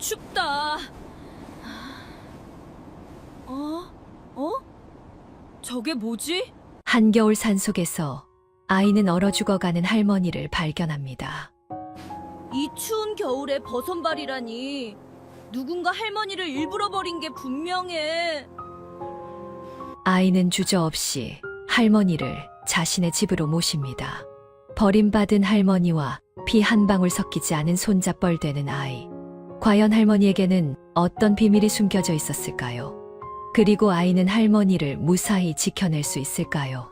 춥다. 저게 뭐지? 한겨울 산속에서 아이는 얼어 죽어가는 할머니를 발견합니다. 이 추운 겨울에 버선발이라니. 누군가 할머니를 일부러 버린 게 분명해. 아이는 주저없이 할머니를 자신의 집으로 모십니다. 버림받은 할머니와 피 한 방울 섞이지 않은 손잡벌 되는 아이. 과연 할머니에게는 어떤 비밀이 숨겨져 있었을까요? 그리고 아이는 할머니를 무사히 지켜낼 수 있을까요?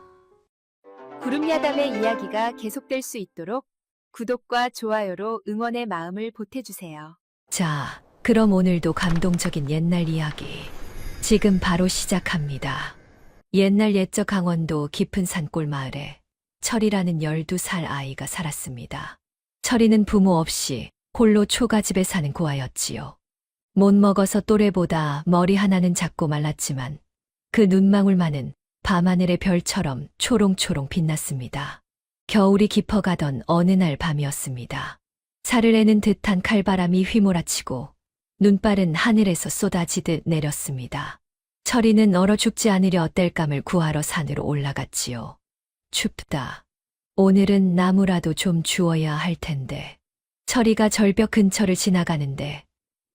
구름야담의 이야기가 계속될 수 있도록 구독과 좋아요로 응원의 마음을 보태주세요. 자, 그럼 오늘도 감동적인 옛날 이야기. 지금 바로 시작합니다. 옛날 옛적 강원도 깊은 산골 마을에 철이라는 12살 아이가 살았습니다. 철이는 부모 없이 홀로 초가집에 사는 고아였지요. 못 먹어서 또래보다 머리 하나는 작고 말랐지만 그 눈망울만은 밤하늘의 별처럼 초롱초롱 빛났습니다. 겨울이 깊어가던 어느 날 밤이었습니다. 살을 애는 듯한 칼바람이 휘몰아치고 눈발은 하늘에서 쏟아지듯 내렸습니다. 철이는 얼어 죽지 않으려 땔감을 구하러 산으로 올라갔지요. 춥다. 오늘은 나무라도 좀 주워야 할 텐데. 철이가 절벽 근처를 지나가는데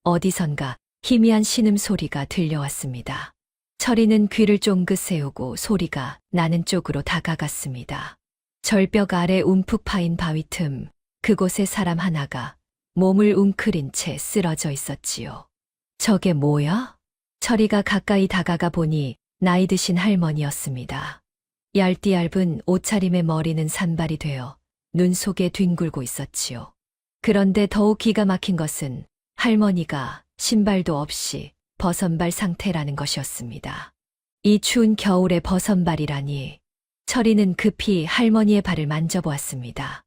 어디선가 희미한 신음소리가 들려왔습니다. 철이는 귀를 쫑긋 세우고 소리가 나는 쪽으로 다가갔습니다. 절벽 아래 움푹 파인 바위 틈, 그곳에 사람 하나가 몸을 웅크린 채 쓰러져 있었지요. 저게 뭐야? 철이가 가까이 다가가 보니 나이 드신 할머니였습니다. 얇디 얇은 옷차림의 머리는 산발이 되어 눈 속에 뒹굴고 있었지요. 그런데 더욱 기가 막힌 것은 할머니가 신발도 없이 버선발 상태라는 것이었습니다. 이 추운 겨울에 버선발이라니. 철이는 급히 할머니의 발을 만져보았습니다.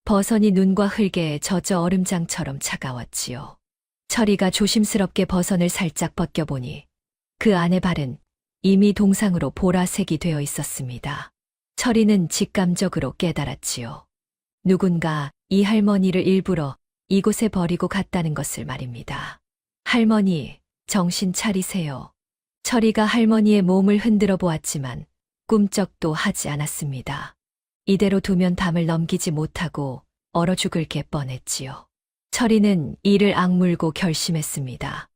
버선이 눈과 흙에 젖어 얼음장처럼 차가웠지요. 철이가 조심스럽게 버선을 살짝 벗겨보니 그 안의 발은 이미 동상으로 보라색이 되어 있었습니다. 철이는 직감적으로 깨달았지요. 누군가 이 할머니를 일부러 이곳에 버리고 갔다는 것을 말입니다. 할머니, 정신 차리세요. 철이가 할머니의 몸을 흔들어 보았지만 꿈쩍도 하지 않았습니다. 이대로 두면 밤을 넘기지 못하고 얼어 죽을 게 뻔했지요. 철이는 이를 악물고 결심했습니다.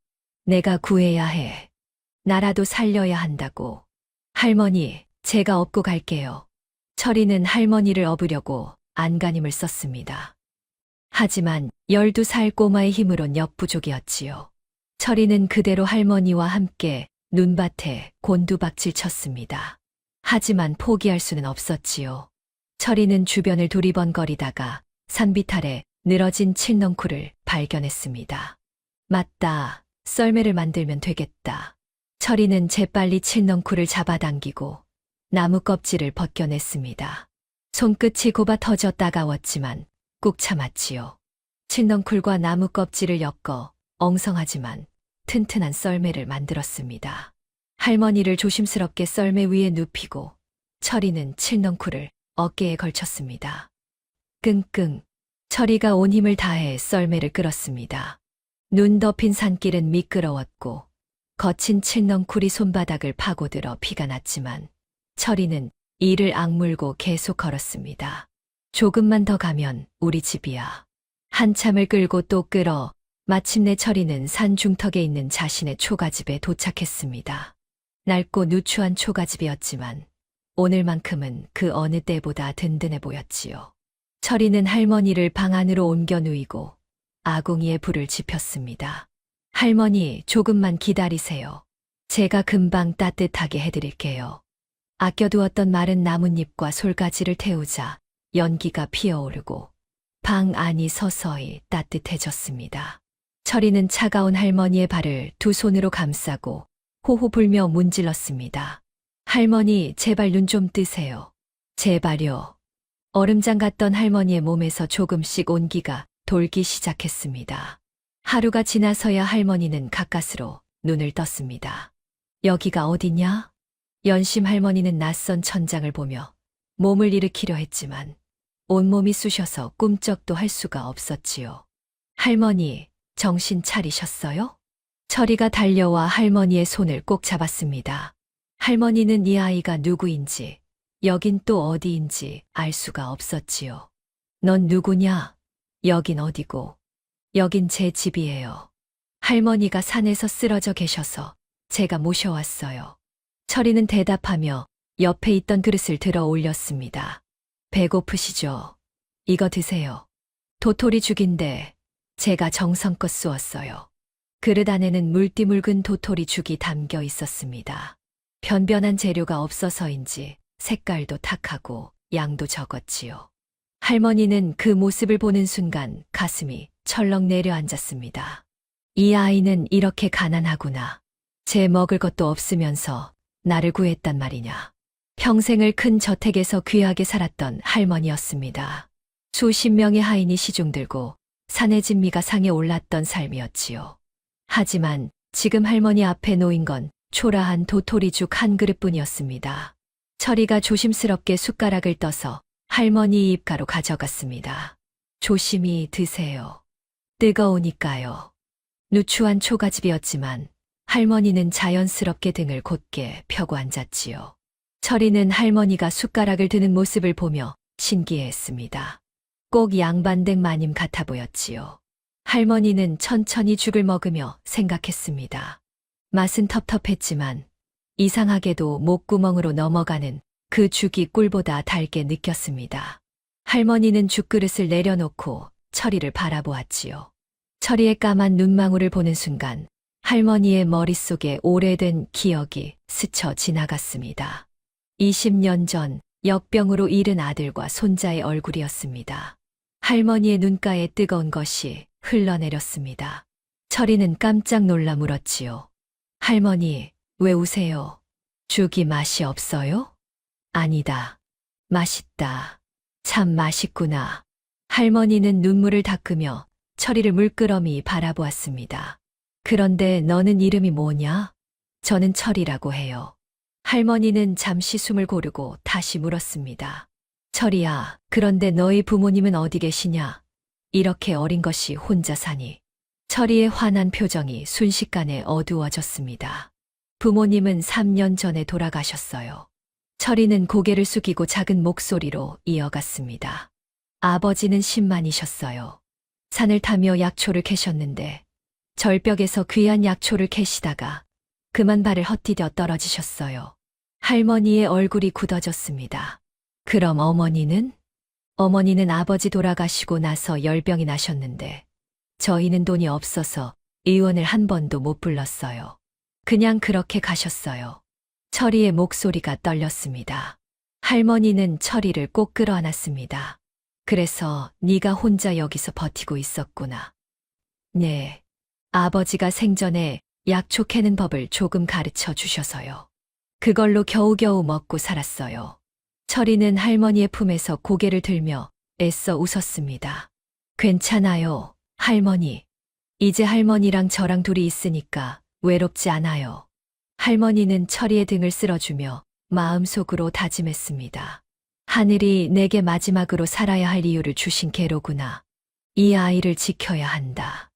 내가 구해야 해. 나라도 살려야 한다고. 할머니, 제가 업고 갈게요. 철이는 할머니를 업으려고 안간힘을 썼습니다. 하지만 12살 꼬마의 힘으론 역부족이었지요. 철이는 그대로 할머니와 함께 눈밭에 곤두박질 쳤습니다. 하지만 포기할 수는 없었지요. 철이는 주변을 두리번거리다가 산빛 아래 늘어진 칠넝쿨을 발견했습니다. 맞다, 썰매를 만들면 되겠다. 철이는 재빨리 칠넝쿨을 잡아당기고 나무 껍질을 벗겨냈습니다. 손끝이 곱아 터져 따가웠지만 꾹 참았지요. 칠넝쿨과 나무 껍질을 엮어 엉성하지만 튼튼한 썰매를 만들었습니다. 할머니를 조심스럽게 썰매 위에 눕히고 철이는 칠넝쿨을 어깨에 걸쳤습니다. 끙끙. 철이가 온 힘을 다해 썰매를 끌었습니다. 눈 덮인 산길은 미끄러웠고 거친 칠넝쿨이 손바닥을 파고들어 피가 났지만 철이는 이를 악물고 계속 걸었습니다. 조금만 더 가면 우리 집이야. 한참을 끌고 또 끌어 마침내 철이는 산 중턱에 있는 자신의 초가집에 도착했습니다. 낡고 누추한 초가집이었지만 오늘만큼은 그 어느 때보다 든든해 보였지요. 철이는 할머니를 방 안으로 옮겨 누이고 아궁이에 불을 지폈습니다. 할머니, 조금만 기다리세요. 제가 금방 따뜻하게 해드릴게요. 아껴두었던 마른 나뭇잎과 솔가지를 태우자 연기가 피어오르고 방 안이 서서히 따뜻해졌습니다. 철이는 차가운 할머니의 발을 두 손으로 감싸고 호호 불며 문질렀습니다. 할머니, 제발 눈 좀 뜨세요. 제발요. 얼음장 같던 할머니의 몸에서 조금씩 온기가 돌기 시작했습니다. 하루가 지나서야 할머니는 가까스로 눈을 떴습니다. 여기가 어디냐? 연심 할머니는 낯선 천장을 보며 몸을 일으키려 했지만 온몸이 쑤셔서 꿈쩍도 할 수가 없었지요. 할머니, 정신 차리셨어요? 철이가 달려와 할머니의 손을 꼭 잡았습니다. 할머니는 이 아이가 누구인지, 여긴 또 어디인지 알 수가 없었지요. 넌 누구냐? 여긴 어디고? 여긴 제 집이에요. 할머니가 산에서 쓰러져 계셔서 제가 모셔왔어요. 철이는 대답하며 옆에 있던 그릇을 들어 올렸습니다. 배고프시죠? 이거 드세요. 도토리 죽인데 제가 정성껏 쑤었어요. 그릇 안에는 물띠 묽은 도토리 죽이 담겨 있었습니다. 변변한 재료가 없어서인지 색깔도 탁하고 양도 적었지요. 할머니는 그 모습을 보는 순간 가슴이 철렁 내려앉았습니다. 이 아이는 이렇게 가난하구나. 제 먹을 것도 없으면서 나를 구했단 말이냐. 평생을 큰 저택에서 귀하게 살았던 할머니였습니다. 수십 명의 하인이 시중들고 산의 진미가 상에 올랐던 삶이었지요. 하지만 지금 할머니 앞에 놓인 건 초라한 도토리죽 한 그릇뿐이었습니다. 철이가 조심스럽게 숟가락을 떠서 할머니 입가로 가져갔습니다. 조심히 드세요. 뜨거우니까요. 누추한 초가집이었지만 할머니는 자연스럽게 등을 곧게 펴고 앉았지요. 철이는 할머니가 숟가락을 드는 모습을 보며 신기해했습니다. 꼭 양반댁 마님 같아 보였지요. 할머니는 천천히 죽을 먹으며 생각했습니다. 맛은 텁텁했지만 이상하게도 목구멍으로 넘어가는 그 죽이 꿀보다 달게 느꼈습니다. 할머니는 죽그릇을 내려놓고 철이를 바라보았지요. 철이의 까만 눈망울을 보는 순간 할머니의 머릿속에 오래된 기억이 스쳐 지나갔습니다. 20년 전 역병으로 잃은 아들과 손자의 얼굴이었습니다. 할머니의 눈가에 뜨거운 것이 흘러내렸습니다. 철이는 깜짝 놀라 물었지요. 할머니, 왜 우세요? 죽이 맛이 없어요? 아니다. 맛있다. 참 맛있구나. 할머니는 눈물을 닦으며 철이를 물끄러미 바라보았습니다. 그런데 너는 이름이 뭐냐? 저는 철이라고 해요. 할머니는 잠시 숨을 고르고 다시 물었습니다. 철이야, 그런데 너희 부모님은 어디 계시냐? 이렇게 어린 것이 혼자 사니. 철이의 환한 표정이 순식간에 어두워졌습니다. 부모님은 3년 전에 돌아가셨어요. 철이는 고개를 숙이고 작은 목소리로 이어갔습니다. 아버지는 신만이셨어요. 산을 타며 약초를 캐셨는데 절벽에서 귀한 약초를 캐시다가 그만 발을 헛디뎌 떨어지셨어요. 할머니의 얼굴이 굳어졌습니다. 그럼 어머니는? 어머니는 아버지 돌아가시고 나서 열병이 나셨는데 저희는 돈이 없어서 의원을 한 번도 못 불렀어요. 그냥 그렇게 가셨어요. 철이의 목소리가 떨렸습니다. 할머니는 철이를 꼭 끌어안았습니다. 그래서 네가 혼자 여기서 버티고 있었구나. 네. 아버지가 생전에 약초 캐는 법을 조금 가르쳐 주셔서요. 그걸로 겨우겨우 먹고 살았어요. 철이는 할머니의 품에서 고개를 들며 애써 웃었습니다. 괜찮아요, 할머니. 이제 할머니랑 저랑 둘이 있으니까 외롭지 않아요. 할머니는 철이의 등을 쓸어주며 마음속으로 다짐했습니다. 하늘이 내게 마지막으로 살아야 할 이유를 주신 개로구나. 이 아이를 지켜야 한다.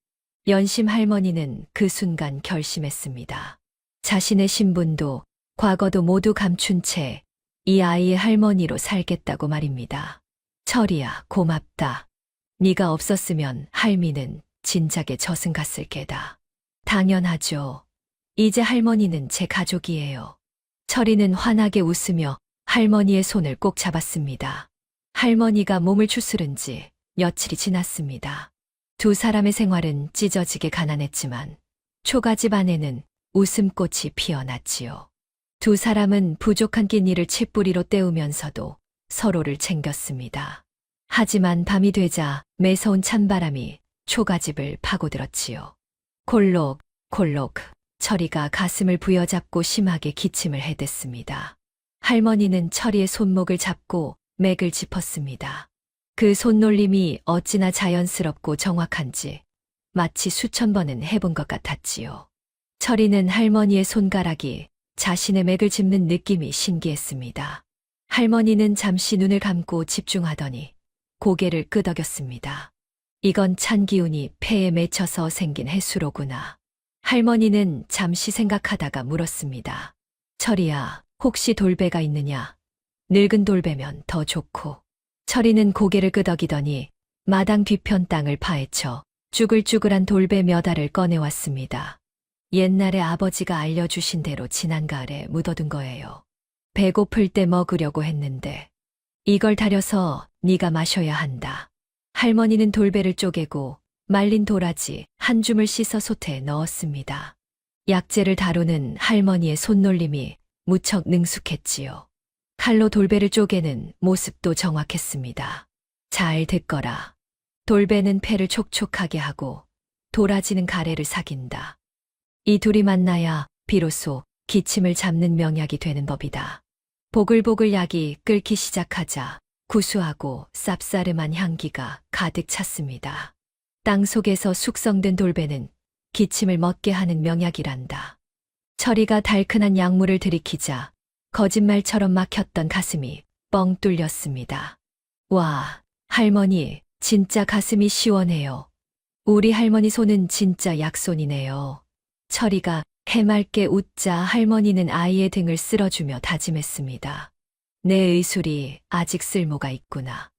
연심 할머니는 그 순간 결심했습니다. 자신의 신분도 과거도 모두 감춘 채 이 아이의 할머니로 살겠다고 말입니다. 철이야, 고맙다. 네가 없었으면 할미는 진작에 저승 갔을 게다. 당연하죠. 이제 할머니는 제 가족이에요. 철이는 환하게 웃으며 할머니의 손을 꼭 잡았습니다. 할머니가 몸을 추스른 지 며칠이 지났습니다. 두 사람의 생활은 찢어지게 가난했지만 초가집 안에는 웃음꽃이 피어났지요. 두 사람은 부족한 끼니를 칡뿌리로 때우면서도 서로를 챙겼습니다. 하지만 밤이 되자 매서운 찬바람이 초가집을 파고들었지요. 콜록, 콜록, 철이가 가슴을 부여잡고 심하게 기침을 해댔습니다. 할머니는 철이의 손목을 잡고 맥을 짚었습니다. 그 손놀림이 어찌나 자연스럽고 정확한지 마치 수천 번은 해본 것 같았지요. 철이는 할머니의 손가락이 자신의 맥을 짚는 느낌이 신기했습니다. 할머니는 잠시 눈을 감고 집중하더니 고개를 끄덕였습니다. 이건 찬 기운이 폐에 맺혀서 생긴 해수로구나. 할머니는 잠시 생각하다가 물었습니다. 철이야, 혹시 돌배가 있느냐? 늙은 돌배면 더 좋고. 철이는 고개를 끄덕이더니 마당 뒤편 땅을 파헤쳐 쭈글쭈글한 돌배 몇 알을 꺼내왔습니다. 옛날에 아버지가 알려주신 대로 지난 가을에 묻어둔 거예요. 배고플 때 먹으려고 했는데 이걸 다려서 네가 마셔야 한다. 할머니는 돌배를 쪼개고 말린 도라지 한 줌을 씻어 솥에 넣었습니다. 약재를 다루는 할머니의 손놀림이 무척 능숙했지요. 칼로 돌배를 쪼개는 모습도 정확했습니다. 잘 듣거라. 돌배는 폐를 촉촉하게 하고 도라지는 가래를 sak인다. 이 둘이 만나야 비로소 기침을 잡는 명약이 되는 법이다. 보글보글 약이 끓기 시작하자 구수하고 쌉싸름한 향기가 가득 찼습니다. 땅 속에서 숙성된 돌배는 기침을 멎게 하는 명약이란다. 철이가 달큰한 약물을 들이키자 거짓말처럼 막혔던 가슴이 뻥 뚫렸습니다. 와, 할머니, 진짜 가슴이 시원해요. 우리 할머니 손은 진짜 약손이네요. 철이가 해맑게 웃자 할머니는 아이의 등을 쓸어주며 다짐했습니다. 내 의술이 아직 쓸모가 있구나.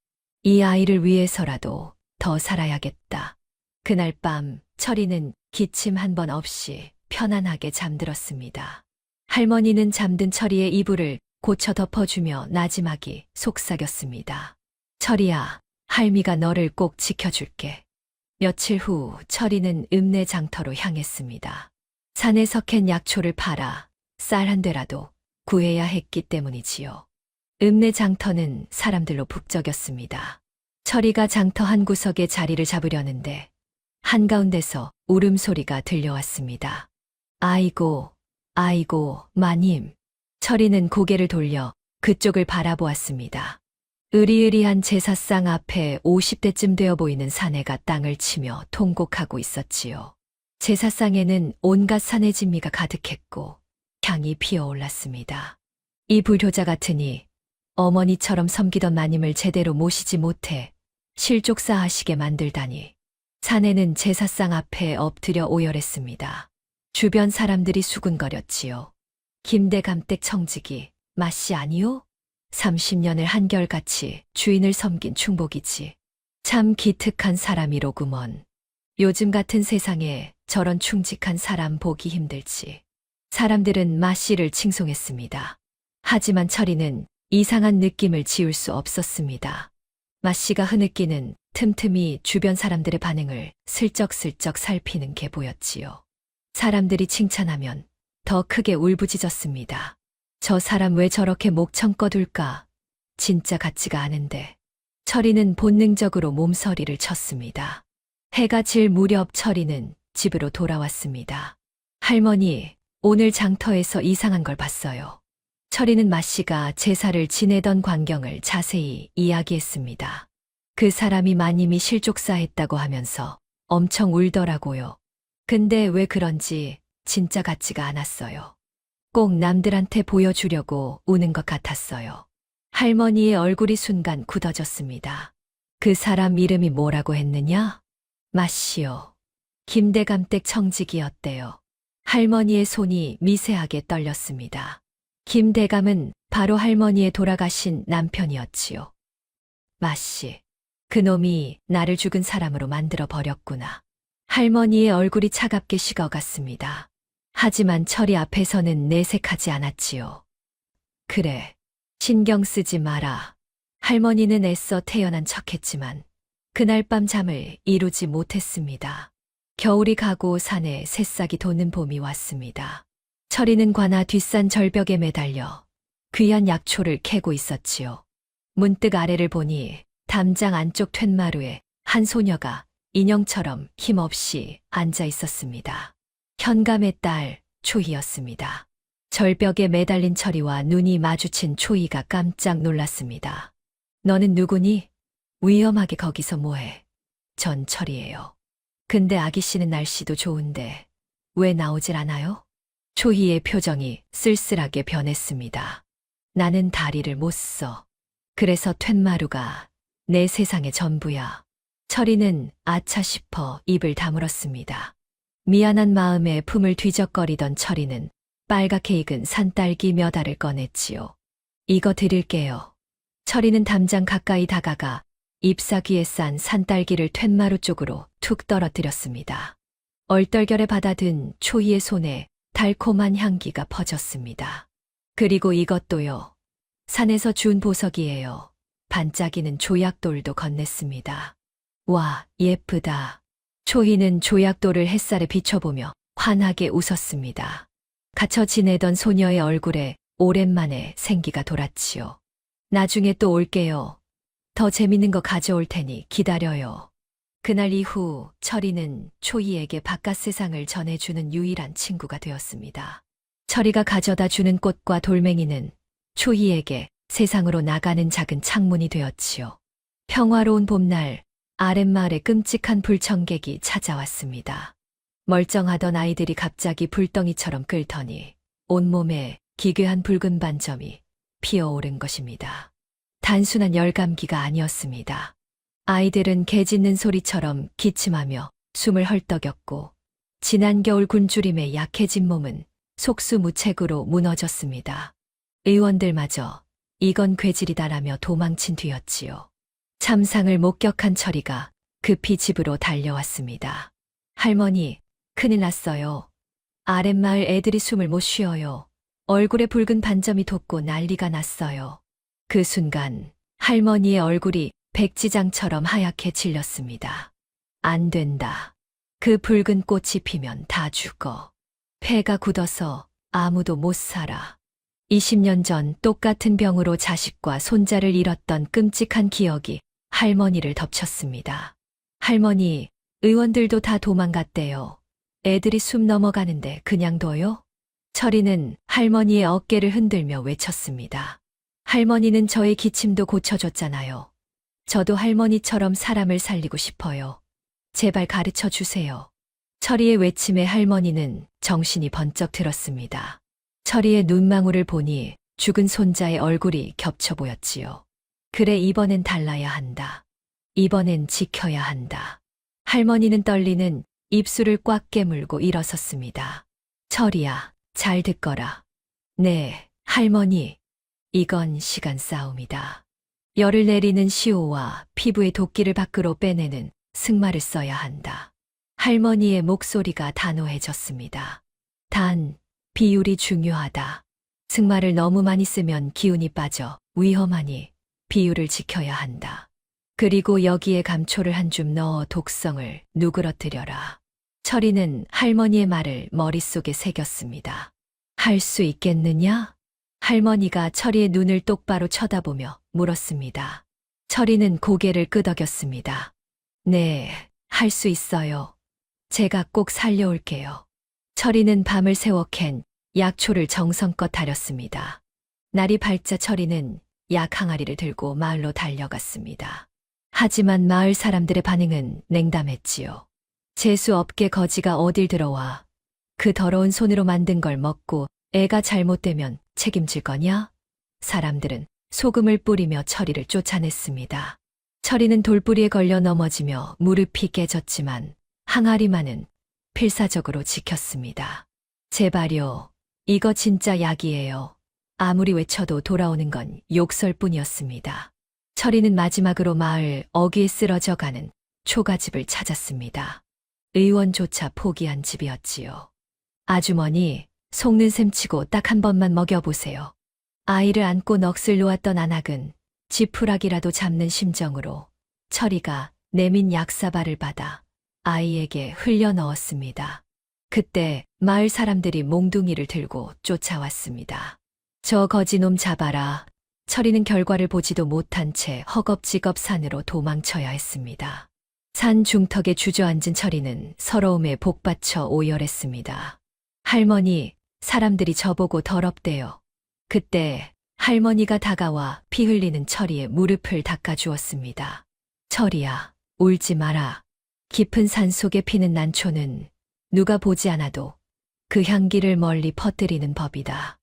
이 아이를 위해서라도 더 살아야겠다. 그날 밤 철이는 기침 한 번 없이 편안하게 잠들었습니다. 할머니는 잠든 철이의 이불을 고쳐 덮어주며 나지막이 속삭였습니다. 철이야, 할미가 너를 꼭 지켜줄게. 며칠 후 철이는 읍내 장터로 향했습니다. 산에서 캔 약초를 팔아 쌀 한 대라도 구해야 했기 때문이지요. 읍내 장터는 사람들로 북적였습니다. 철이가 장터 한 구석에 자리를 잡으려는데 한가운데서 울음소리가 들려왔습니다. 아이고, 아이고, 마님. 철이는 고개를 돌려 그쪽을 바라보았습니다. 으리으리한 제사상 앞에 50대쯤 되어 보이는 사내가 땅을 치며 통곡하고 있었지요. 제사상에는 온갖 산의 진미가 가득했고 향이 피어올랐습니다. 이 불효자 같으니 어머니처럼 섬기던 마님을 제대로 모시지 못해 실족사하시게 만들다니. 사내는 제사상 앞에 엎드려 오열했습니다. 주변 사람들이 수군거렸지요. 김대감댁 청직이 맛이 아니오? 30년을 한결같이 주인을 섬긴 충복이지. 참 기특한 사람이로구먼. 요즘 같은 세상에 저런 충직한 사람 보기 힘들지. 사람들은 마씨를 칭송했습니다. 하지만 철이는 이상한 느낌을 지울 수 없었습니다. 마씨가 흐느끼는 틈틈이 주변 사람들의 반응을 슬쩍슬쩍 살피는 게 보였지요. 사람들이 칭찬하면 더 크게 울부짖었습니다. 저 사람 왜 저렇게 목청 꺼둘까? 진짜 같지가 않은데. 철이는 본능적으로 몸서리를 쳤습니다. 해가 질 무렵 철이는 집으로 돌아왔습니다. 할머니, 오늘 장터에서 이상한 걸 봤어요. 철이는 마씨가 제사를 지내던 광경을 자세히 이야기했습니다. 그 사람이 마님이 실족사했다고 하면서 엄청 울더라고요. 근데 왜 그런지 진짜 같지가 않았어요. 꼭 남들한테 보여주려고 우는 것 같았어요. 할머니의 얼굴이 순간 굳어졌습니다. 그 사람 이름이 뭐라고 했느냐? 마씨요. 김대감댁 청직이었대요. 할머니의 손이 미세하게 떨렸습니다. 김대감은 바로 할머니의 돌아가신 남편이었지요. 마씨, 그놈이 나를 죽은 사람으로 만들어 버렸구나. 할머니의 얼굴이 차갑게 식어갔습니다. 하지만 철이 앞에서는 내색하지 않았지요. 그래, 신경 쓰지 마라. 할머니는 애써 태연한 척했지만 그날 밤 잠을 이루지 못했습니다. 겨울이 가고 산에 새싹이 돋는 봄이 왔습니다. 철이는 관아 뒷산 절벽에 매달려 귀한 약초를 캐고 있었지요. 문득 아래를 보니 담장 안쪽 툇마루에 한 소녀가 인형처럼 힘없이 앉아 있었습니다. 현감의 딸 초희였습니다. 절벽에 매달린 철이와 눈이 마주친 초희가 깜짝 놀랐습니다. 너는 누구니? 위험하게 거기서 뭐해? 전 철이에요. 근데 아기 씨는 날씨도 좋은데 왜 나오질 않아요? 초희의 표정이 쓸쓸하게 변했습니다. 나는 다리를 못 써. 그래서 툇마루가 내 세상의 전부야. 철이는 아차 싶어 입을 다물었습니다. 미안한 마음에 품을 뒤적거리던 철이는 빨갛게 익은 산딸기 몇 알을 꺼냈지요. 이거 드릴게요. 철이는 담장 가까이 다가가 잎사귀에 싼 산딸기를 툇마루 쪽으로 툭 떨어뜨렸습니다. 얼떨결에 받아든 초이의 손에 달콤한 향기가 퍼졌습니다. 그리고 이것도요. 산에서 준 보석이에요. 반짝이는 조약돌도 건넸습니다. 와, 예쁘다. 초이는 조약돌을 햇살에 비춰보며 환하게 웃었습니다. 갇혀 지내던 소녀의 얼굴에 오랜만에 생기가 돌았지요. 나중에 또 올게요. 더 재밌는 거 가져올 테니 기다려요. 그날 이후 철이는 초이에게 바깥 세상을 전해주는 유일한 친구가 되었습니다. 철이가 가져다 주는 꽃과 돌멩이는 초이에게 세상으로 나가는 작은 창문이 되었지요. 평화로운 봄날, 아랫마을에 끔찍한 불청객이 찾아왔습니다. 멀쩡하던 아이들이 갑자기 불덩이처럼 끓더니 온몸에 기괴한 붉은 반점이 피어오른 것입니다. 단순한 열감기가 아니었습니다. 아이들은 개 짖는 소리처럼 기침하며 숨을 헐떡였고 지난 겨울 굶주림에 약해진 몸은 속수무책으로 무너졌습니다. 의원들마저 이건 괴질이다라며 도망친 뒤였지요. 참상을 목격한 철이가 급히 집으로 달려왔습니다. 할머니, 큰일 났어요. 아랫마을 애들이 숨을 못 쉬어요. 얼굴에 붉은 반점이 돋고 난리가 났어요. 그 순간 할머니의 얼굴이 백지장처럼 하얗게 질렸습니다. 안 된다. 그 붉은 꽃이 피면 다 죽어. 폐가 굳어서 아무도 못 살아. 20년 전 똑같은 병으로 자식과 손자를 잃었던 끔찍한 기억이 할머니를 덮쳤습니다. 할머니, 의원들도 다 도망갔대요. 애들이 숨 넘어가는데 그냥 둬요? 철이는 할머니의 어깨를 흔들며 외쳤습니다. 할머니는 저의 기침도 고쳐줬잖아요. 저도 할머니처럼 사람을 살리고 싶어요. 제발 가르쳐 주세요. 철이의 외침에 할머니는 정신이 번쩍 들었습니다. 철이의 눈망울을 보니 죽은 손자의 얼굴이 겹쳐 보였지요. 그래, 이번엔 달라야 한다. 이번엔 지켜야 한다. 할머니는 떨리는 입술을 꽉 깨물고 일어섰습니다. 철이야, 잘 듣거라. 네, 할머니. 이건 시간 싸움이다. 열을 내리는 시호와 피부의 도끼를 밖으로 빼내는 승마를 써야 한다. 할머니의 목소리가 단호해졌습니다. 단, 비율이 중요하다. 승마를 너무 많이 쓰면 기운이 빠져 위험하니 비율을 지켜야 한다. 그리고 여기에 감초를 한 줌 넣어 독성을 누그러뜨려라. 철이는 할머니의 말을 머릿속에 새겼습니다. 할 수 있겠느냐? 할머니가 철이의 눈을 똑바로 쳐다보며 물었습니다. 철이는 고개를 끄덕였습니다. 네, 할 수 있어요. 제가 꼭 살려올게요. 철이는 밤을 새워 캔 약초를 정성껏 다렸습니다. 날이 밝자 철이는 약 항아리를 들고 마을로 달려갔습니다. 하지만 마을 사람들의 반응은 냉담했지요. 재수 없게 거지가 어딜 들어와. 그 더러운 손으로 만든 걸 먹고 애가 잘못되면 책임질 거냐? 사람들은 소금을 뿌리며 철이를 쫓아냈습니다. 철이는 돌부리에 걸려 넘어지며 무릎이 깨졌지만 항아리만은 필사적으로 지켰습니다. 제발요. 이거 진짜 약이에요. 아무리 외쳐도 돌아오는 건 욕설뿐이었습니다. 철이는 마지막으로 마을 어귀에 쓰러져가는 초가집을 찾았습니다. 의원조차 포기한 집이었지요. 아주머니, 속는 셈 치고 딱 한 번만 먹여보세요. 아이를 안고 넋을 놓았던 안악은 지푸라기라도 잡는 심정으로 철이가 내민 약사발을 받아 아이에게 흘려 넣었습니다. 그때 마을 사람들이 몽둥이를 들고 쫓아왔습니다. 저 거지놈 잡아라. 철이는 결과를 보지도 못한 채 허겁지겁 산으로 도망쳐야 했습니다. 산 중턱에 주저앉은 철이는 서러움에 복받쳐 오열했습니다. 할머니, 사람들이 저보고 더럽대요. 그때 할머니가 다가와 피 흘리는 철이의 무릎을 닦아주었습니다. 철이야, 울지 마라. 깊은 산 속에 피는 난초는 누가 보지 않아도 그 향기를 멀리 퍼뜨리는 법이다.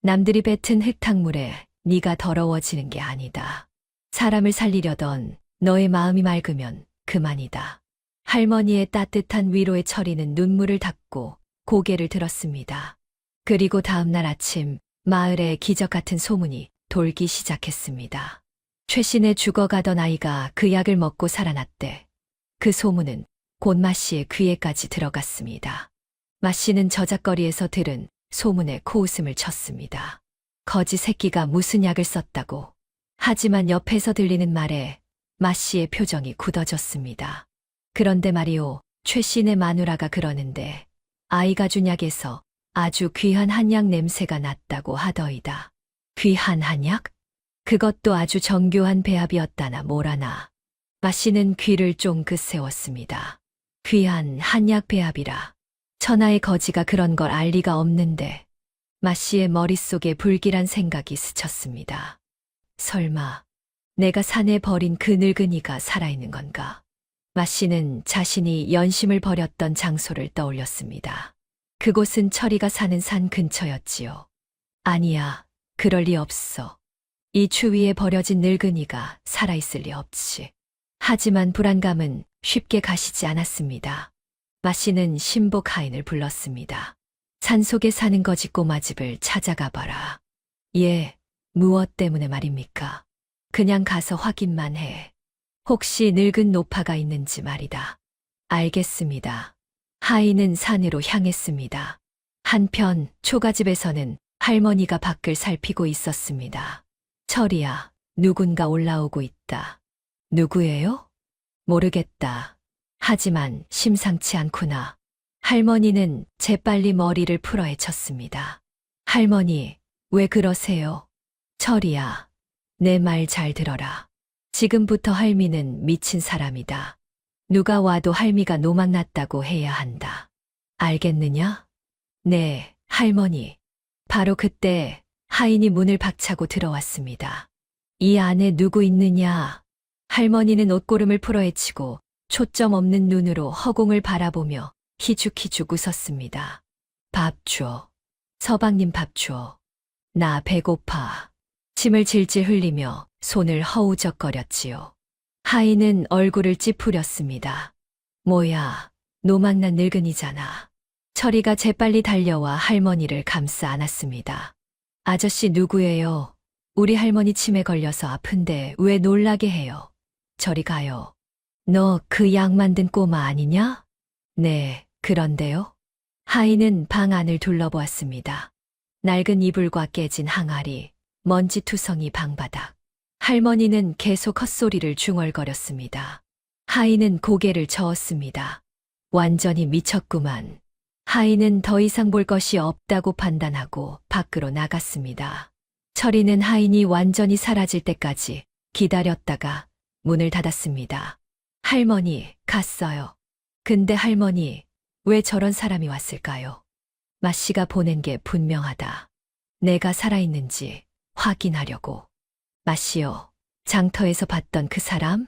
남들이 뱉은 흙탕물에 네가 더러워지는 게 아니다. 사람을 살리려던 너의 마음이 맑으면 그 그만이다. 할머니의 따뜻한 위로에 철이는 눈물을 닦고 고개를 들었습니다. 그리고 다음 날 아침 마을에 기적 같은 소문이 돌기 시작했습니다. 최신에 죽어가던 아이가 그 약을 먹고 살아났대. 그 소문은 곧 마씨의 귀에까지 들어갔습니다. 마씨는 저작거리에서 들은 소문에 코웃음을 쳤습니다. 거지 새끼가 무슨 약을 썼다고. 하지만 옆에서 들리는 말에 마씨의 표정이 굳어졌습니다. 그런데 말이오, 최씨네 마누라가 그러는데 아이가 준 약에서 아주 귀한 한약 냄새가 났다고 하더이다. 귀한 한약? 그것도 아주 정교한 배합이었다나 뭐라나. 마씨는 귀를 쫑긋 세웠습니다. 귀한 한약 배합이라. 천하의 거지가 그런 걸 알 리가 없는데. 마씨의 머릿속에 불길한 생각이 스쳤습니다. 설마 내가 산에 버린 그 늙은이가 살아있는 건가? 마씨는 자신이 연심을 벌였던 장소를 떠올렸습니다. 그곳은 철이가 사는 산 근처였지요. 아니야, 그럴 리 없어. 이 추위에 버려진 늙은이가 살아있을 리 없지. 하지만 불안감은 쉽게 가시지 않았습니다. 마씨는 신복 하인을 불렀습니다. 산속에 사는 거지 꼬마집을 찾아가 봐라. 예, 무엇 때문에 말입니까? 그냥 가서 확인만 해. 혹시 늙은 노파가 있는지 말이다. 알겠습니다. 하인은 산으로 향했습니다. 한편 초가집에서는 할머니가 밖을 살피고 있었습니다. 철이야, 누군가 올라오고 있다. 누구예요? 모르겠다. 하지만 심상치 않구나. 할머니는 재빨리 머리를 풀어헤쳤습니다. 할머니, 왜 그러세요? 철이야, 내 말 잘 들어라. 지금부터 할미는 미친 사람이다. 누가 와도 할미가 노망났다고 해야 한다. 알겠느냐? 네, 할머니. 바로 그때 하인이 문을 박차고 들어왔습니다. 이 안에 누구 있느냐? 할머니는 옷고름을 풀어헤치고 초점 없는 눈으로 허공을 바라보며 희죽희죽 웃었습니다. 밥 줘. 서방님 밥 줘. 나 배고파. 침을 질질 흘리며 손을 허우적거렸지요. 하인은 얼굴을 찌푸렸습니다. 뭐야, 노망난 늙은이잖아. 철이가 재빨리 달려와 할머니를 감싸 안았습니다. 아저씨 누구예요? 우리 할머니 침에 걸려서 아픈데 왜 놀라게 해요? 저리 가요. 너 그 약 만든 꼬마 아니냐? 네, 그런데요. 하인은 방 안을 둘러보았습니다. 낡은 이불과 깨진 항아리, 먼지투성이 방바닥. 할머니는 계속 헛소리를 중얼거렸습니다. 하인은 고개를 저었습니다. 완전히 미쳤구만. 하인은 더 이상 볼 것이 없다고 판단하고 밖으로 나갔습니다. 철이는 하인이 완전히 사라질 때까지 기다렸다가 문을 닫았습니다. 할머니, 갔어요. 근데 할머니, 왜 저런 사람이 왔을까요? 마씨가 보낸 게 분명하다. 내가 살아있는지 확인하려고. 마씨요, 장터에서 봤던 그 사람?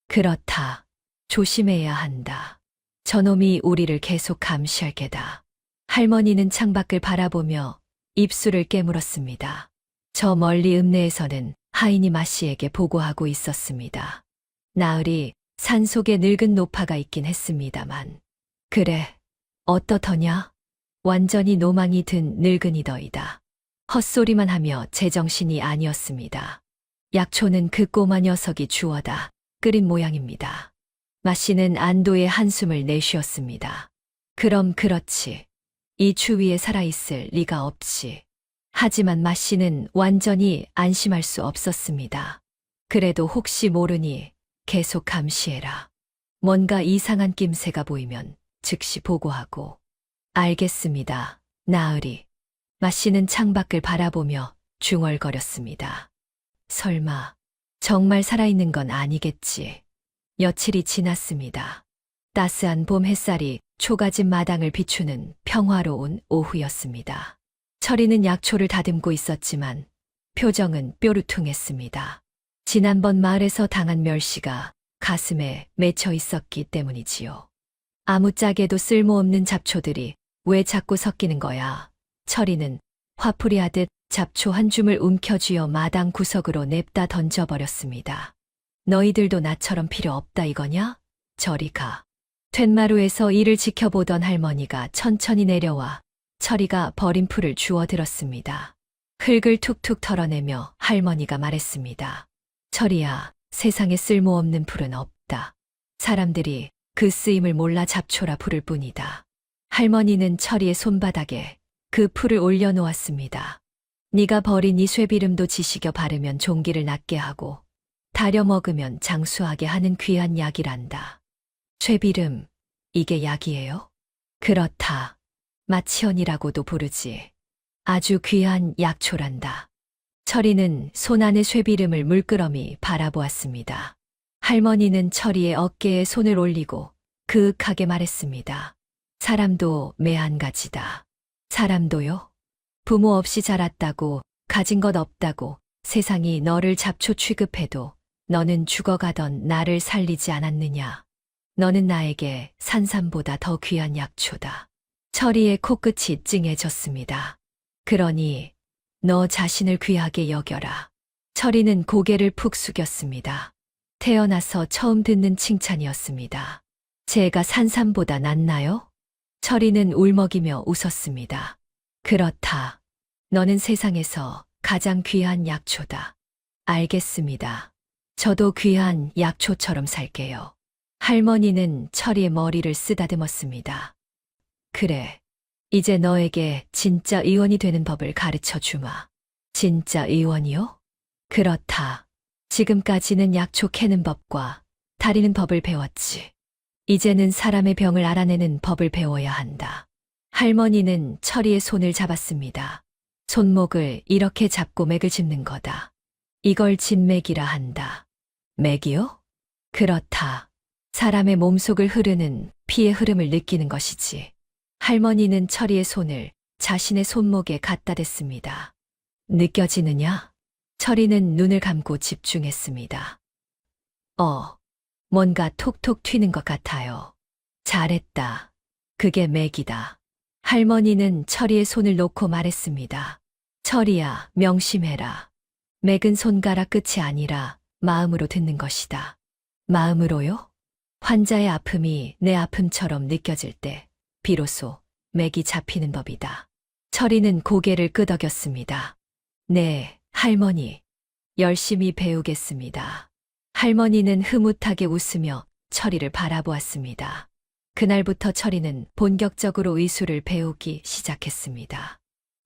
그렇다. 조심해야 한다. 저놈이 우리를 계속 감시할 게다. 할머니는 창밖을 바라보며 입술을 깨물었습니다. 저 멀리 읍내에서는 하인이 마씨에게 보고하고 있었습니다. 나으리 산속에 늙은 노파가 있긴 했습니다만. 그래, 어떻더냐? 완전히 노망이 든 늙은이더이다. 헛소리만 하며 제정신이 아니었습니다. 약초는 그 꼬마 녀석이 주워다 끓인 모양입니다. 마씨는 안도의 한숨을 내쉬었습니다. 그럼 그렇지. 이 추위에 살아있을 리가 없지. 하지만 마씨는 완전히 안심할 수 없었습니다. 그래도 혹시 모르니 계속 감시해라. 뭔가 이상한 낌새가 보이면 즉시 보고하고. 알겠습니다. 나으리. 마씨는 창밖을 바라보며 중얼거렸습니다. 설마 정말 살아있는 건 아니겠지. 며칠이 지났습니다. 따스한 봄 햇살이 초가집 마당을 비추는 평화로운 오후였습니다. 철이는 약초를 다듬고 있었지만 표정은 뾰루퉁했습니다. 지난번 마을에서 당한 멸시가 가슴에 맺혀 있었기 때문이지요. 아무짝에도 쓸모없는 잡초들이 왜 자꾸 섞이는 거야? 철이는 화풀이하듯 잡초 한 줌을 움켜쥐어 마당 구석으로 냅다 던져버렸습니다. 너희들도 나처럼 필요 없다 이거냐? 저리 가. 툇마루에서 이를 지켜보던 할머니가 천천히 내려와 철이가 버린 풀을 주워 들었습니다. 흙을 툭툭 털어내며 할머니가 말했습니다. 철이야, 세상에 쓸모없는 풀은 없다. 사람들이 그 쓰임을 몰라 잡초라 부를 뿐이다. 할머니는 철이의 손바닥에 그 풀을 올려놓았습니다. 네가 버린 이 쇠비름도 지식여 바르면 종기를 낫게 하고 다려 먹으면 장수하게 하는 귀한 약이란다. 쇠비름, 이게 약이에요? 그렇다. 마치언이라고도 부르지. 아주 귀한 약초란다. 철이는 손 안의 쇠비름을 물끄러미 바라보았습니다. 할머니는 철이의 어깨에 손을 올리고 그윽하게 말했습니다. 사람도 매한가지다. 사람도요? 부모 없이 자랐다고, 가진 것 없다고 세상이 너를 잡초 취급해도 너는 죽어가던 나를 살리지 않았느냐. 너는 나에게 산삼보다 더 귀한 약초다. 철이의 코끝이 찡해졌습니다. 그러니 너 자신을 귀하게 여겨라. 철이는 고개를 푹 숙였습니다. 태어나서 처음 듣는 칭찬이었습니다. 제가 산삼보다 낫나요? 철이는 울먹이며 웃었습니다. 그렇다. 너는 세상에서 가장 귀한 약초다. 알겠습니다. 저도 귀한 약초처럼 살게요. 할머니는 철이의 머리를 쓰다듬었습니다. 그래. 이제 너에게 진짜 의원이 되는 법을 가르쳐 주마. 진짜 의원이요? 그렇다. 지금까지는 약초 캐는 법과 다리는 법을 배웠지. 이제는 사람의 병을 알아내는 법을 배워야 한다. 할머니는 철이의 손을 잡았습니다. 손목을 이렇게 잡고 맥을 짚는 거다. 이걸 진맥이라 한다. 맥이요? 그렇다. 사람의 몸속을 흐르는 피의 흐름을 느끼는 것이지. 할머니는 철이의 손을 자신의 손목에 갖다 댔습니다. 느껴지느냐? 철이는 눈을 감고 집중했습니다. 뭔가 톡톡 튀는 것 같아요. 잘했다. 그게 맥이다. 할머니는 철이의 손을 놓고 말했습니다. 철이야, 명심해라. 맥은 손가락 끝이 아니라 마음으로 듣는 것이다. 마음으로요? 환자의 아픔이 내 아픔처럼 느껴질 때 비로소 맥이 잡히는 법이다. 철이는 고개를 끄덕였습니다. 네, 할머니. 열심히 배우겠습니다. 할머니는 흐뭇하게 웃으며 철이를 바라보았습니다. 그날부터 철이는 본격적으로 의술을 배우기 시작했습니다.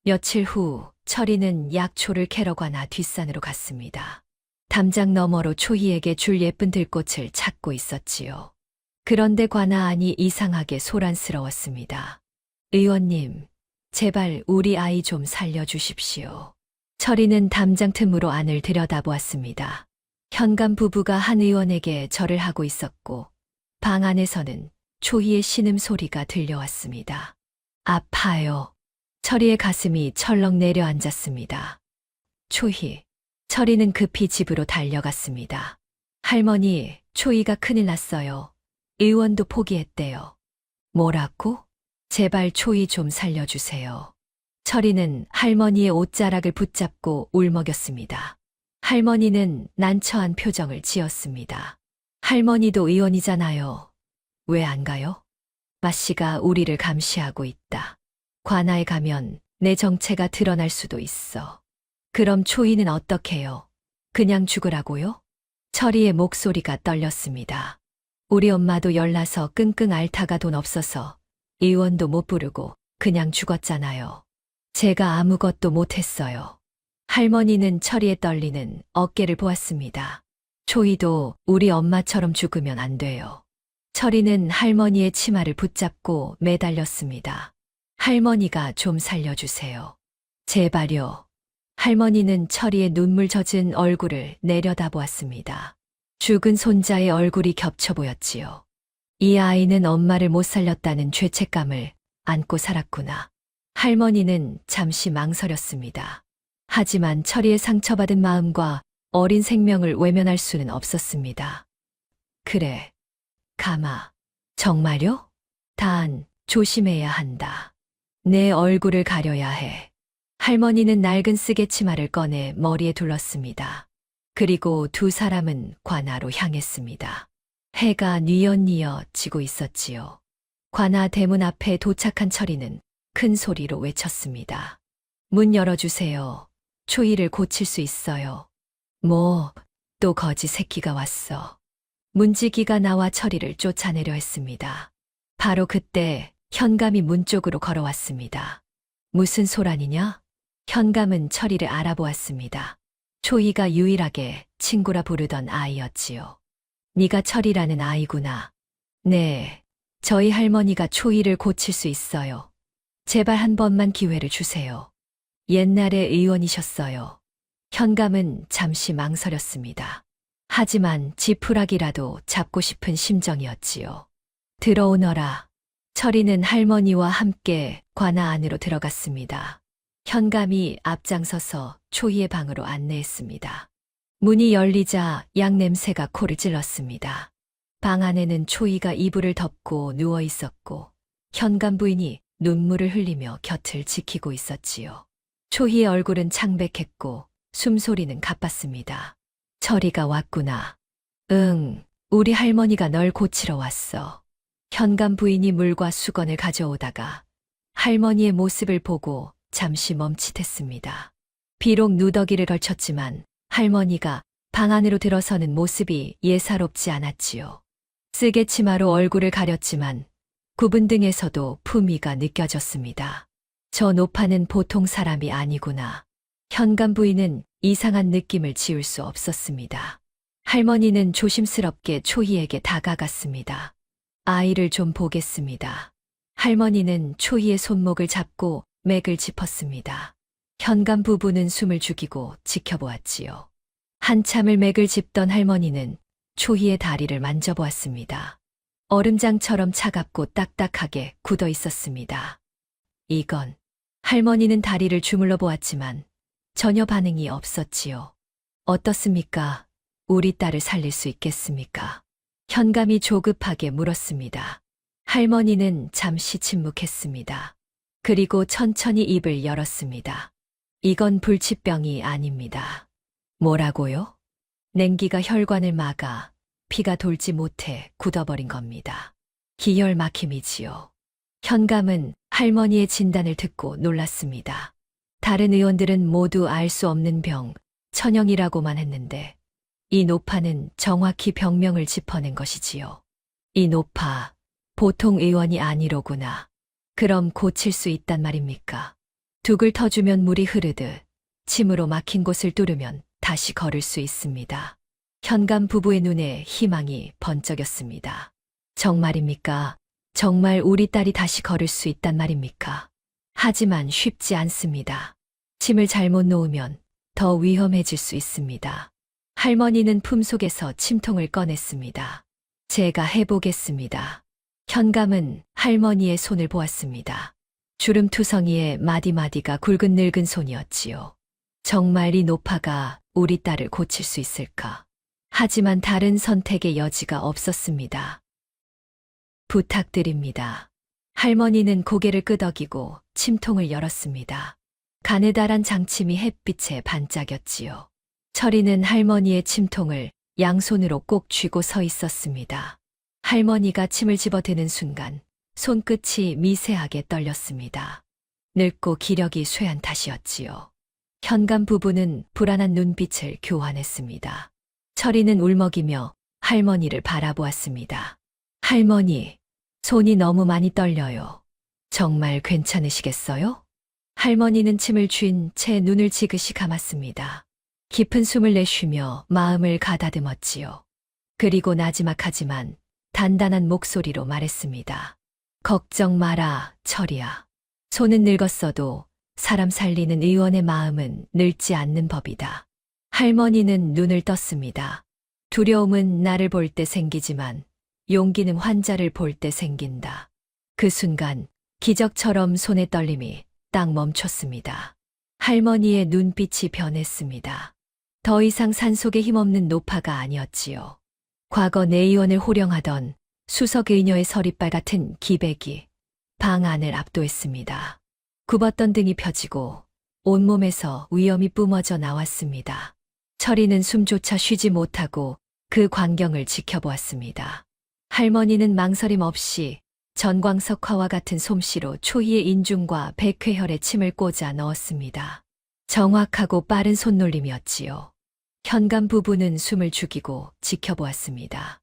며칠 후 철이는 약초를 캐러 가나 뒷산으로 갔습니다. 담장 너머로 초희에게 줄 예쁜 들꽃을 찾고 있었지요. 그런데 관아 안이 이상하게 소란스러웠습니다. 의원님, 제발 우리 아이 좀 살려주십시오. 철이는 담장 틈으로 안을 들여다보았습니다. 현관 부부가 한 의원에게 절을 하고 있었고 방 안에서는 초희의 신음소리가 들려왔습니다. 아파요. 철이의 가슴이 철렁 내려앉았습니다. 초희. 철이는 급히 집으로 달려갔습니다. 할머니, 초희가 큰일 났어요. 의원도 포기했대요. 뭐라고? 제발 초희 좀 살려주세요. 철이는 할머니의 옷자락을 붙잡고 울먹였습니다. 할머니는 난처한 표정을 지었습니다. 할머니도 의원이잖아요. 왜 안 가요? 마씨가 우리를 감시하고 있다. 관아에 가면 내 정체가 드러날 수도 있어. 그럼 초이는 어떡해요? 그냥 죽으라고요? 철이의 목소리가 떨렸습니다. 우리 엄마도 열나서 끙끙 앓다가 돈 없어서 의원도 못 부르고 그냥 죽었잖아요. 제가 아무것도 못했어요. 할머니는 철이의 떨리는 어깨를 보았습니다. 초이도 우리 엄마처럼 죽으면 안 돼요. 철이는 할머니의 치마를 붙잡고 매달렸습니다. 할머니가 좀 살려주세요. 제발요. 할머니는 철이의 눈물 젖은 얼굴을 내려다보았습니다. 죽은 손자의 얼굴이 겹쳐 보였지요. 이 아이는 엄마를 못 살렸다는 죄책감을 안고 살았구나. 할머니는 잠시 망설였습니다. 하지만 철이의 상처받은 마음과 어린 생명을 외면할 수는 없었습니다. 그래. 가마. 정말요? 단, 조심해야 한다. 내 얼굴을 가려야 해. 할머니는 낡은 쓰개치마를 꺼내 머리에 둘렀습니다. 그리고 두 사람은 관아로 향했습니다. 해가 뉘엿뉘엿 지고 있었지요. 관아 대문 앞에 도착한 철이는 큰 소리로 외쳤습니다. 문 열어주세요. 초이를 고칠 수 있어요. 뭐, 또 거지 새끼가 왔어. 문지기가 나와 철이를 쫓아내려 했습니다. 바로 그때 현감이 문 쪽으로 걸어왔습니다. 무슨 소란이냐? 현감은 철이를 알아보았습니다. 초이가 유일하게 친구라 부르던 아이였지요. 네가 철이라는 아이구나. 네, 저희 할머니가 초이를 고칠 수 있어요. 제발 한 번만 기회를 주세요. 옛날에 의원이셨어요. 현감은 잠시 망설였습니다. 하지만 지푸라기라도 잡고 싶은 심정이었지요. 들어오너라. 철이는 할머니와 함께 관아 안으로 들어갔습니다. 현감이 앞장서서 초이의 방으로 안내했습니다. 문이 열리자 양 냄새가 코를 찔렀습니다. 방 안에는 초이가 이불을 덮고 누워 있었고 현감 부인이 눈물을 흘리며 곁을 지키고 있었지요. 초이의 얼굴은 창백했고 숨소리는 가빴습니다. 철이가 왔구나. 응, 우리 할머니가 널 고치러 왔어. 현감 부인이 물과 수건을 가져오다가 할머니의 모습을 보고 잠시 멈칫했습니다. 비록 누더기를 걸쳤지만 할머니가 방 안으로 들어서는 모습이 예사롭지 않았지요. 쓰개 치마로 얼굴을 가렸지만 굽은 등에서도 품위가 느껴졌습니다. 저 노파는 보통 사람이 아니구나. 현감 부인은 이상한 느낌을 지울 수 없었습니다. 할머니는 조심스럽게 초이에게 다가갔습니다. 아이를 좀 보겠습니다. 할머니는 초이의 손목을 잡고 맥을 짚었습니다. 현감 부부는 숨을 죽이고 지켜보았지요. 한참을 맥을 짚던 할머니는 초이의 다리를 만져보았습니다. 얼음장처럼 차갑고 딱딱하게 굳어 있었습니다. 이건 할머니는 다리를 주물러 보았지만 전혀 반응이 없었지요. 어떻습니까? 우리 딸을 살릴 수 있겠습니까? 현감이 조급하게 물었습니다. 할머니는 잠시 침묵했습니다. 그리고 천천히 입을 열었습니다. 이건 불치병이 아닙니다. 뭐라고요? 냉기가 혈관을 막아 피가 돌지 못해 굳어버린 겁니다. 기혈 막힘이지요. 현감은 할머니의 진단을 듣고 놀랐습니다. 다른 의원들은 모두 알 수 없는 병, 천형이라고만 했는데 이 노파는 정확히 병명을 짚어낸 것이지요. 이 노파, 보통 의원이 아니로구나. 그럼 고칠 수 있단 말입니까? 둑을 터주면 물이 흐르듯 침으로 막힌 곳을 뚫으면 다시 걸을 수 있습니다. 현감 부부의 눈에 희망이 번쩍였습니다. 정말입니까? 정말 우리 딸이 다시 걸을 수 있단 말입니까? 하지만 쉽지 않습니다. 침을 잘못 놓으면 더 위험해질 수 있습니다. 할머니는 품속에서 침통을 꺼냈습니다. 제가 해보겠습니다. 현감은 할머니의 손을 보았습니다. 주름투성이의 마디마디가 굵은 늙은 손이었지요. 정말 이 노파가 우리 딸을 고칠 수 있을까? 하지만 다른 선택의 여지가 없었습니다. 부탁드립니다. 할머니는 고개를 끄덕이고 침통을 열었습니다. 가느다란 장침이 햇빛에 반짝였지요. 철이는 할머니의 침통을 양손으로 꼭 쥐고 서 있었습니다. 할머니가 침을 집어드는 순간 손끝이 미세하게 떨렸습니다. 늙고 기력이 쇠한 탓이었지요. 현감 부부는 불안한 눈빛을 교환했습니다. 철이는 울먹이며 할머니를 바라보았습니다. 할머니, 손이 너무 많이 떨려요. 정말 괜찮으시겠어요? 할머니는 침을 쥔 채 눈을 지그시 감았습니다. 깊은 숨을 내쉬며 마음을 가다듬었지요. 그리고 나지막하지만 단단한 목소리로 말했습니다. 걱정 마라, 철이야. 손은 늙었어도 사람 살리는 의원의 마음은 늙지 않는 법이다. 할머니는 눈을 떴습니다. 두려움은 나를 볼 때 생기지만 용기는 환자를 볼 때 생긴다. 그 순간 기적처럼 손의 떨림이 딱 멈췄습니다. 할머니의 눈빛이 변했습니다. 더 이상 산속에 힘없는 노파가 아니었지요. 과거 내 의원을 호령하던 수석 의녀의 서리빨 같은 기백이 방 안을 압도했습니다. 굽었던 등이 펴지고 온몸에서 위험이 뿜어져 나왔습니다. 철이는 숨조차 쉬지 못하고 그 광경을 지켜보았습니다. 할머니는 망설임 없이 전광석화와 같은 솜씨로 초희의 인중과 백회혈에 침을 꽂아 넣었습니다. 정확하고 빠른 손놀림이었지요. 현관 부부는 숨을 죽이고 지켜보았습니다.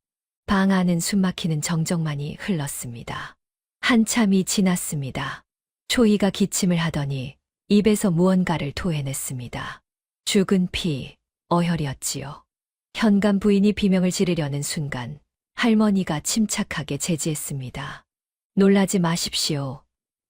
방 안은 숨막히는 정적만이 흘렀습니다. 한참이 지났습니다. 초희가 기침을 하더니 입에서 무언가를 토해냈습니다. 죽은 피, 어혈이었지요. 현관 부인이 비명을 지르려는 순간 할머니가 침착하게 제지했습니다. 놀라지 마십시오.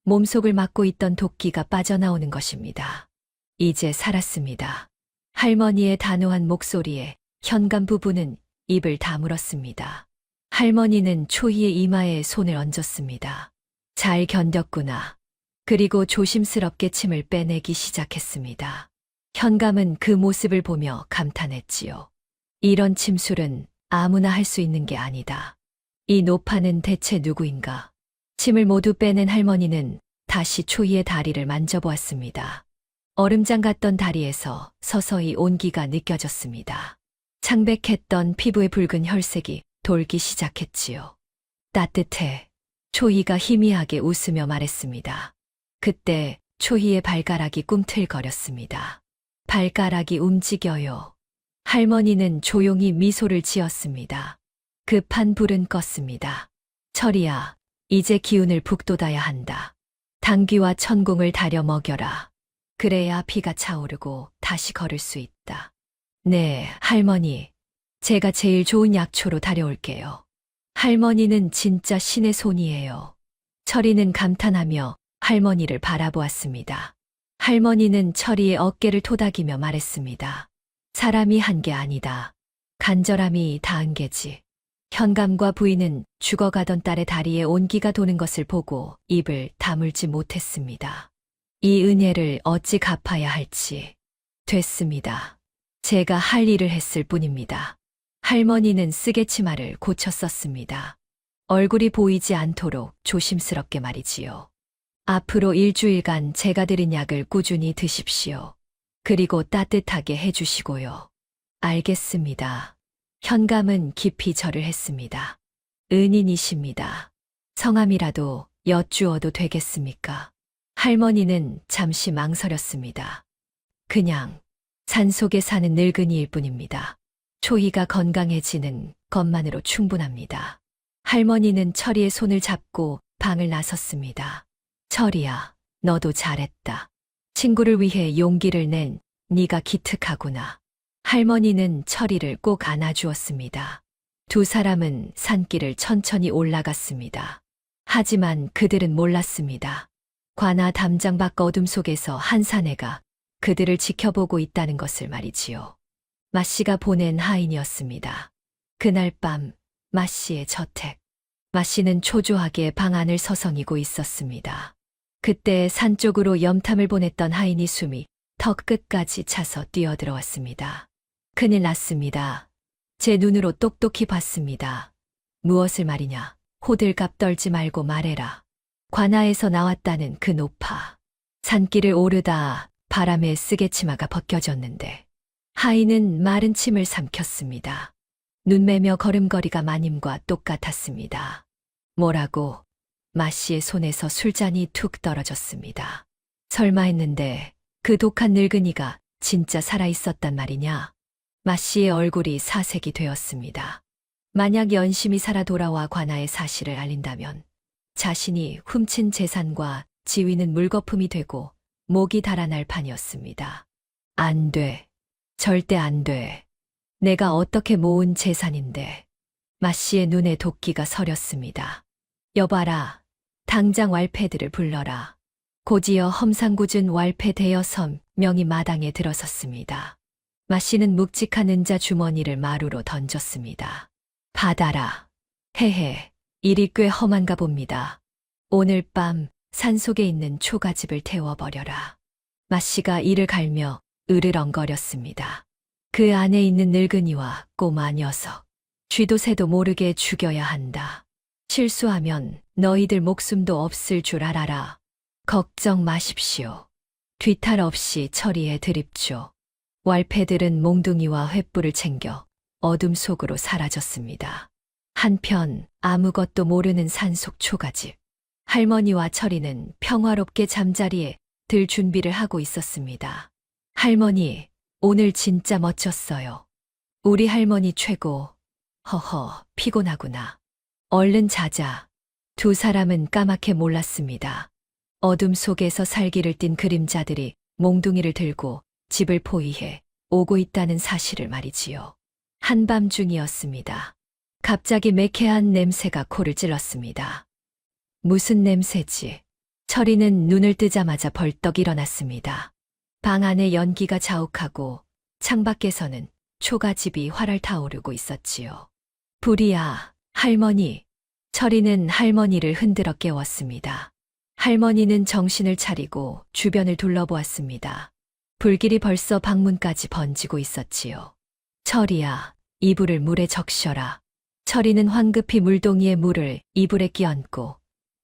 몸속을 막고 있던 도끼가 빠져나오는 것입니다. 이제 살았습니다. 할머니의 단호한 목소리에 현관 부부는 입을 다물었습니다. 할머니는 초희의 이마에 손을 얹었습니다. 잘 견뎠구나. 그리고 조심스럽게 침을 빼내기 시작했습니다. 현감은 그 모습을 보며 감탄했지요. 이런 침술은 아무나 할 수 있는 게 아니다. 이 노파는 대체 누구인가? 침을 모두 빼낸 할머니는 다시 초희의 다리를 만져보았습니다. 얼음장 같던 다리에서 서서히 온기가 느껴졌습니다. 창백했던 피부의 붉은 혈색이 돌기 시작했지요. 따뜻해. 초희가 희미하게 웃으며 말했습니다. 그때 초희의 발가락이 꿈틀거렸습니다. 발가락이 움직여요. 할머니는 조용히 미소를 지었습니다. 급한 불은 껐습니다. 철이야, 이제 기운을 북돋아야 한다. 당귀와 천공을 다려 먹여라. 그래야 피가 차오르고 다시 걸을 수 있다. 네, 할머니. 제가 제일 좋은 약초로 다려올게요. 할머니는 진짜 신의 손이에요. 철이는 감탄하며 할머니를 바라보았습니다. 할머니는 철이의 어깨를 토닥이며 말했습니다. 사람이 한 게 아니다. 간절함이 다한 게지. 현감과 부인은 죽어가던 딸의 다리에 온기가 도는 것을 보고 입을 다물지 못했습니다. 이 은혜를 어찌 갚아야 할지. 됐습니다. 제가 할 일을 했을 뿐입니다. 할머니는 쓰개치마를 고쳐 썼습니다. 얼굴이 보이지 않도록 조심스럽게 말이지요. 앞으로 일주일간 제가 드린 약을 꾸준히 드십시오. 그리고 따뜻하게 해주시고요. 알겠습니다. 현감은 깊이 절을 했습니다. 은인이십니다. 성함이라도 여쭈어도 되겠습니까? 할머니는 잠시 망설였습니다. 그냥 산속에 사는 늙은이일 뿐입니다. 초희가 건강해지는 것만으로 충분합니다. 할머니는 철이의 손을 잡고 방을 나섰습니다. 철이야, 너도 잘했다. 친구를 위해 용기를 낸 네가 기특하구나. 할머니는 철이를 꼭 안아주었습니다. 두 사람은 산길을 천천히 올라갔습니다. 하지만 그들은 몰랐습니다. 관아 담장 밖 어둠 속에서 한 사내가 그들을 지켜보고 있다는 것을 말이지요. 마씨가 보낸 하인이었습니다. 그날 밤 마씨의 저택. 마씨는 초조하게 방 안을 서성이고 있었습니다. 그때 산 쪽으로 염탐을 보냈던 하인이 숨이 턱 끝까지 차서 뛰어들어왔습니다. 큰일 났습니다. 제 눈으로 똑똑히 봤습니다. 무엇을 말이냐? 호들갑 떨지 말고 말해라. 관아에서 나왔다는 그 노파. 산길을 오르다 바람에 쓰개치마가 벗겨졌는데 하인은 마른 침을 삼켰습니다. 눈매며 걸음걸이가 마님과 똑같았습니다. 뭐라고? 마씨의 손에서 술잔이 툭 떨어졌습니다. 설마 했는데 그 독한 늙은이가 진짜 살아있었단 말이냐? 마씨의 얼굴이 사색이 되었습니다. 만약 연심이 살아 돌아와 관아의 사실을 알린다면 자신이 훔친 재산과 지위는 물거품이 되고 목이 달아날 판이었습니다. 안 돼. 절대 안 돼. 내가 어떻게 모은 재산인데. 마씨의 눈에 도끼가 서렸습니다. 여봐라. 당장 왈패들을 불러라. 곧이어 험상궂은 왈패 대여섬 명이 마당에 들어섰습니다. 마씨는 묵직한 은자 주머니를 마루로 던졌습니다. 받아라. 헤헤, 일이 꽤 험한가 봅니다. 오늘 밤 산속에 있는 초가집을 태워버려라. 마씨가 이를 갈며 으르렁거렸습니다. 그 안에 있는 늙은이와 꼬마 녀석. 쥐도 새도 모르게 죽여야 한다. 실수하면 너희들 목숨도 없을 줄 알아라. 걱정 마십시오. 뒤탈 없이 처리해 드립죠. 왈패들은 몽둥이와 횃불을 챙겨 어둠 속으로 사라졌습니다. 한편 아무것도 모르는 산속 초가집. 할머니와 철이는 평화롭게 잠자리에 들 준비를 하고 있었습니다. 할머니, 오늘 진짜 멋졌어요. 우리 할머니 최고. 허허, 피곤하구나. 얼른 자자. 두 사람은 까맣게 몰랐습니다. 어둠 속에서 살기를 띤 그림자들이 몽둥이를 들고 집을 포위해 오고 있다는 사실을 말이지요. 한밤중이었습니다. 갑자기 매캐한 냄새가 코를 찔렀습니다. 무슨 냄새지? 철이는 눈을 뜨자마자 벌떡 일어났습니다. 방 안에 연기가 자욱하고 창밖에서는 초가집이 활활 타오르고 있었지요. 불이야, 할머니. 철이는 할머니를 흔들어 깨웠습니다. 할머니는 정신을 차리고 주변을 둘러보았습니다. 불길이 벌써 방문까지 번지고 있었지요. 철이야, 이불을 물에 적셔라. 철이는 황급히 물동이에 물을 이불에 끼얹고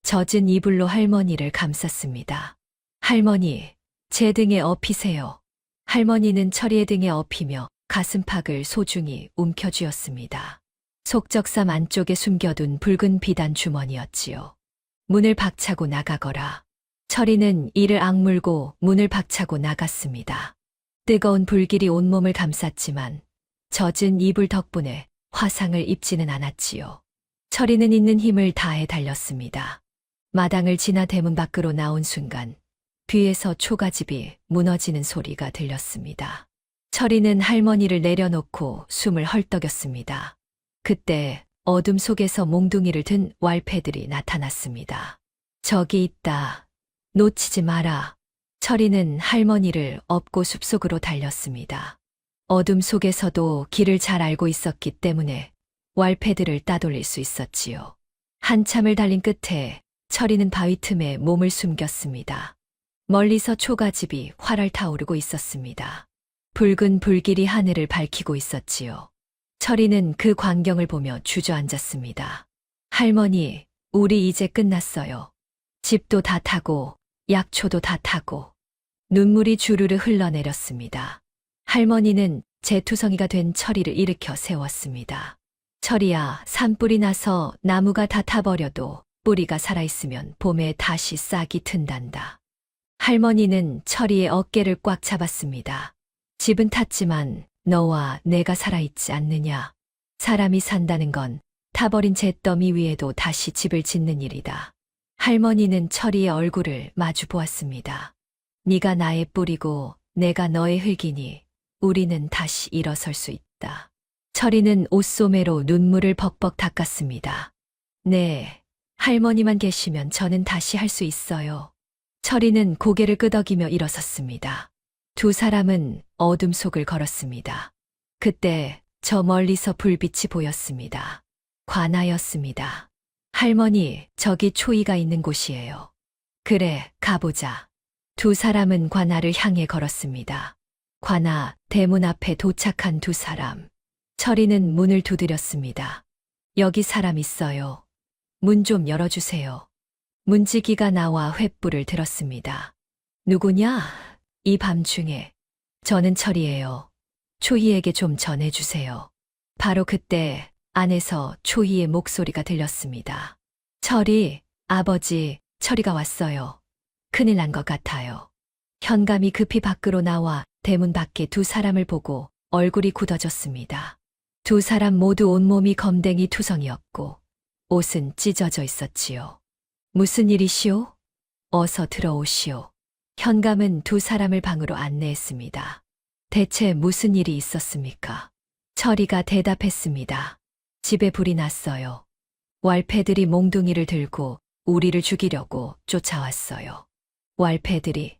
젖은 이불로 할머니를 감쌌습니다. 할머니, 제 등에 엎이세요. 할머니는 철이의 등에 엎이며 가슴팍을 소중히 움켜쥐었습니다. 속적삼 안쪽에 숨겨둔 붉은 비단 주머니였지요. 문을 박차고 나가거라. 철이는 이를 악물고 문을 박차고 나갔습니다. 뜨거운 불길이 온몸을 감쌌지만 젖은 이불 덕분에 화상을 입지는 않았지요. 철이는 있는 힘을 다해 달렸습니다. 마당을 지나 대문 밖으로 나온 순간 뒤에서 초가집이 무너지는 소리가 들렸습니다. 철이는 할머니를 내려놓고 숨을 헐떡였습니다. 그때 어둠 속에서 몽둥이를 든 왈패들이 나타났습니다. 저기 있다. 놓치지 마라. 철이는 할머니를 업고 숲속으로 달렸습니다. 어둠 속에서도 길을 잘 알고 있었기 때문에 왈패들을 따돌릴 수 있었지요. 한참을 달린 끝에 철이는 바위 틈에 몸을 숨겼습니다. 멀리서 초가집이 활활 타오르고 있었습니다. 붉은 불길이 하늘을 밝히고 있었지요. 철이는 그 광경을 보며 주저앉았습니다. 할머니, 우리 이제 끝났어요. 집도 다 타고 약초도 다 타고 눈물이 주르르 흘러내렸습니다. 할머니는 재투성이가 된 철이를 일으켜 세웠습니다. 철이야, 산불이 나서 나무가 다 타버려도 뿌리가 살아있으면 봄에 다시 싹이 튼단다. 할머니는 철이의 어깨를 꽉 잡았습니다. 집은 탔지만 너와 내가 살아있지 않느냐. 사람이 산다는 건 타버린 잿더미 위에도 다시 집을 짓는 일이다. 할머니는 철이의 얼굴을 마주 보았습니다. 네가 나의 뿌리고 내가 너의 흙이니 우리는 다시 일어설 수 있다. 철이는 옷소매로 눈물을 벅벅 닦았습니다. 네, 할머니만 계시면 저는 다시 할 수 있어요. 철이는 고개를 끄덕이며 일어섰습니다. 두 사람은 어둠 속을 걸었습니다. 그때 저 멀리서 불빛이 보였습니다. 관아였습니다. 할머니, 저기 초이가 있는 곳이에요. 그래, 가보자. 두 사람은 관아를 향해 걸었습니다. 관아, 대문 앞에 도착한 두 사람. 철이는 문을 두드렸습니다. 여기 사람 있어요. 문 좀 열어주세요. 문지기가 나와 횃불을 들었습니다. 누구냐? 이 밤중에. 저는 철이에요. 초희에게 좀 전해주세요. 바로 그때 안에서 초희의 목소리가 들렸습니다. 철이, 아버지, 철이가 왔어요. 큰일 난 것 같아요. 현감이 급히 밖으로 나와 대문 밖에 두 사람을 보고 얼굴이 굳어졌습니다. 두 사람 모두 온몸이 검댕이 투성이었고 옷은 찢어져 있었지요. 무슨 일이시오? 어서 들어오시오. 현감은 두 사람을 방으로 안내했습니다. 대체 무슨 일이 있었습니까? 철이가 대답했습니다. 집에 불이 났어요. 왈패들이 몽둥이를 들고 우리를 죽이려고 쫓아왔어요. 왈패들이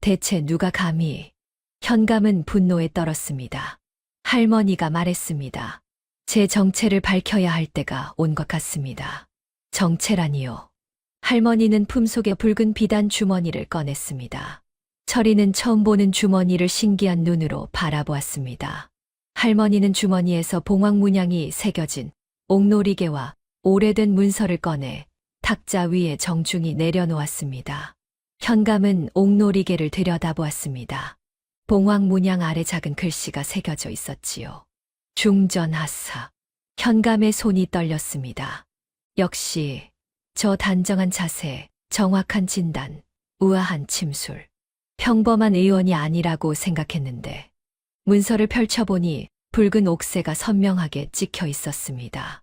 대체 누가 감히? 현감은 분노에 떨었습니다. 할머니가 말했습니다. 제 정체를 밝혀야 할 때가 온 것 같습니다. 정체라니요. 할머니는 품속에 붉은 비단 주머니를 꺼냈습니다. 철이는 처음 보는 주머니를 신기한 눈으로 바라보았습니다. 할머니는 주머니에서 봉황 문양이 새겨진 옥놀이개와 오래된 문서를 꺼내 탁자 위에 정중히 내려놓았습니다. 현감은 옥놀이개를 들여다보았습니다. 봉황 문양 아래 작은 글씨가 새겨져 있었지요. 중전하사. 현감의 손이 떨렸습니다. 역시 저 단정한 자세, 정확한 진단, 우아한 침술. 평범한 의원이 아니라고 생각했는데 문서를 펼쳐보니 붉은 옥새가 선명하게 찍혀 있었습니다.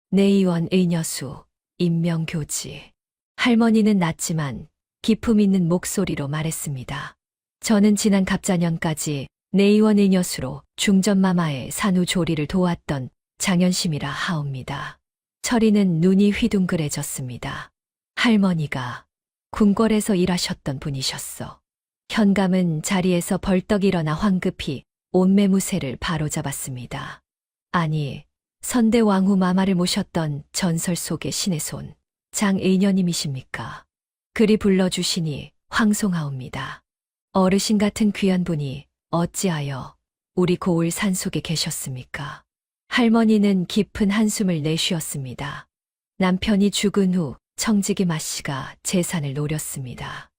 내 의원 의녀수, 임명교지. 할머니는 낮지만 기품 있는 목소리로 말했습니다. 저는 지난 갑자년까지 내 의원 의녀수로 중전마마의 산후조리를 도왔던 장현심이라 하옵니다. 철이는 눈이 휘둥그레졌습니다. 할머니가 궁궐에서 일하셨던 분이셨어. 현감은 자리에서 벌떡 일어나 황급히 옷매무새를 바로잡았습니다. 아니, 선대왕후 마마를 모셨던 전설 속의 신의 손, 장의녀님이십니까? 그리 불러주시니 황송하옵니다. 어르신 같은 귀한 분이 어찌하여 우리 고을 산속에 계셨습니까? 할머니는 깊은 한숨을 내쉬었습니다. 남편이 죽은 후 청지기 마씨가 재산을 노렸습니다.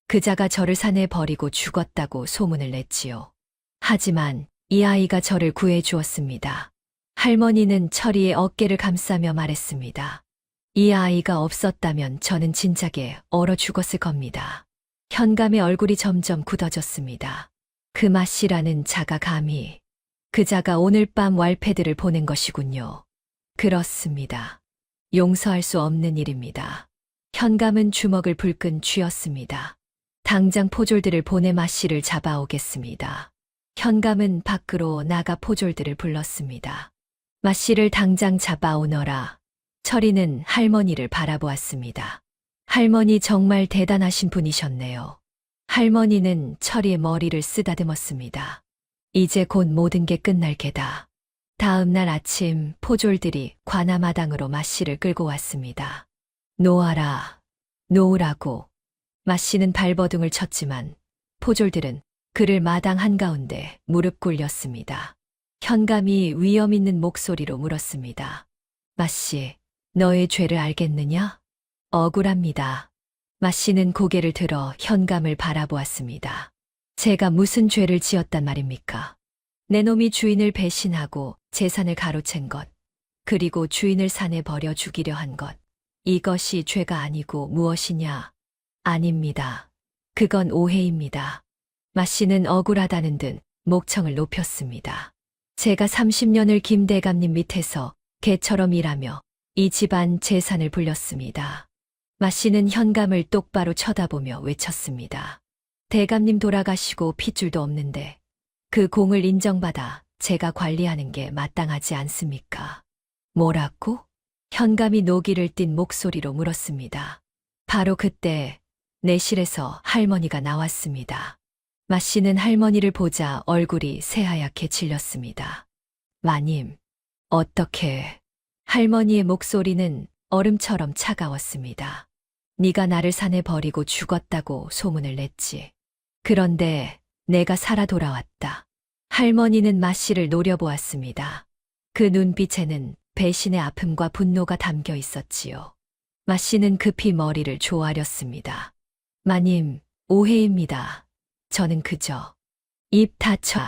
그자가 저를 산에 버리고 죽었다고 소문을 냈지요. 하지만 이 아이가 저를 구해 주었습니다. 할머니는 철이의 어깨를 감싸며 말했습니다. 이 아이가 없었다면 저는 진작에 얼어 죽었을 겁니다. 현감의 얼굴이 점점 굳어졌습니다. 그 마씨라는 자가 감히 그자가 오늘 밤 왈패들을 보낸 것이군요. 그렇습니다. 용서할 수 없는 일입니다. 현감은 주먹을 불끈 쥐었습니다. 당장 포졸들을 보내 마씨를 잡아오겠습니다. 현감은 밖으로 나가 포졸들을 불렀습니다. 마씨를 당장 잡아오너라. 철이는 할머니를 바라보았습니다. 할머니 정말 대단하신 분이셨네요. 할머니는 철이의 머리를 쓰다듬었습니다. 이제 곧 모든 게 끝날 게다. 다음 날 아침 포졸들이 관아마당으로 마씨를 끌고 왔습니다. 놓아라, 놓으라고. 마씨는 발버둥을 쳤지만 포졸들은 그를 마당 한가운데 무릎 꿇렸습니다. 현감이 위험 있는 목소리로 물었습니다. 마씨, 너의 죄를 알겠느냐? 억울합니다. 마씨는 고개를 들어 현감을 바라보았습니다. 제가 무슨 죄를 지었단 말입니까? 내 놈이 주인을 배신하고 재산을 가로챈 것, 그리고 주인을 산에 버려 죽이려 한 것. 이것이 죄가 아니고 무엇이냐? 아닙니다. 그건 오해입니다. 마씨는 억울하다는 듯 목청을 높였습니다. 제가 30년을 김 대감님 밑에서 개처럼 일하며 이 집안 재산을 불렸습니다. 마씨는 현감을 똑바로 쳐다보며 외쳤습니다. 대감님 돌아가시고 핏줄도 없는데 그 공을 인정받아 제가 관리하는 게 마땅하지 않습니까? 뭐라고? 현감이 노기를 띤 목소리로 물었습니다. 바로 그때 내실에서 할머니가 나왔습니다. 마씨는 할머니를 보자 얼굴이 새하얗게 질렸습니다. 마님, 어떻게... 할머니의 목소리는 얼음처럼 차가웠습니다. 네가 나를 산에 버리고 죽었다고 소문을 냈지. 그런데 내가 살아 돌아왔다. 할머니는 마씨를 노려보았습니다. 그 눈빛에는 배신의 아픔과 분노가 담겨 있었지요. 마씨는 급히 머리를 조아렸습니다. 마님, 오해입니다. 저는 그저... 입 닫혀.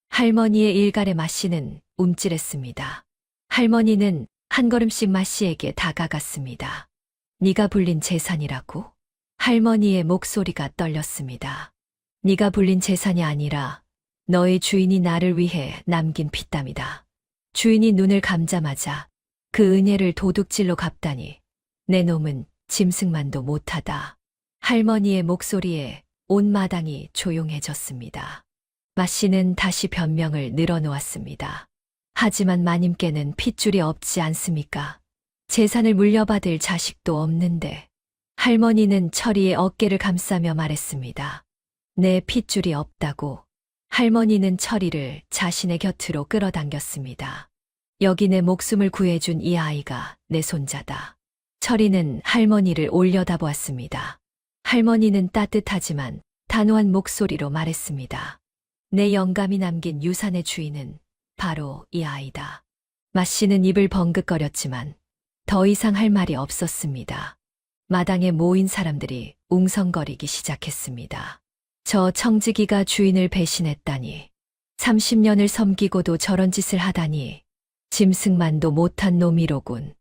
할머니의 일갈에 마씨는 움찔했습니다. 할머니는 한 걸음씩 마씨에게 다가갔습니다. 네가 불린 재산이라고? 할머니의 목소리가 떨렸습니다. 네가 불린 재산이 아니라 너의 주인이 나를 위해 남긴 핏땀이다. 주인이 눈을 감자마자 그 은혜를 도둑질로 갚다니 내 놈은 짐승만도 못하다. 할머니의 목소리에 온 마당이 조용해졌습니다. 마씨는 다시 변명을 늘어놓았습니다. 하지만 마님께는 핏줄이 없지 않습니까? 재산을 물려받을 자식도 없는데. 할머니는 철이의 어깨를 감싸며 말했습니다. 내 핏줄이 없다고. 할머니는 철이를 자신의 곁으로 끌어당겼습니다. 여기 내 목숨을 구해준 이 아이가 내 손자다. 철이는 할머니를 올려다보았습니다. 할머니는 따뜻하지만 단호한 목소리로 말했습니다. 내 영감이 남긴 유산의 주인은 바로 이 아이다. 마씨는 입을 벙긋거렸지만 더 이상 할 말이 없었습니다. 마당에 모인 사람들이 웅성거리기 시작했습니다. 저 청지기가 주인을 배신했다니. 30년을 섬기고도 저런 짓을 하다니 짐승만도 못한 놈이로군.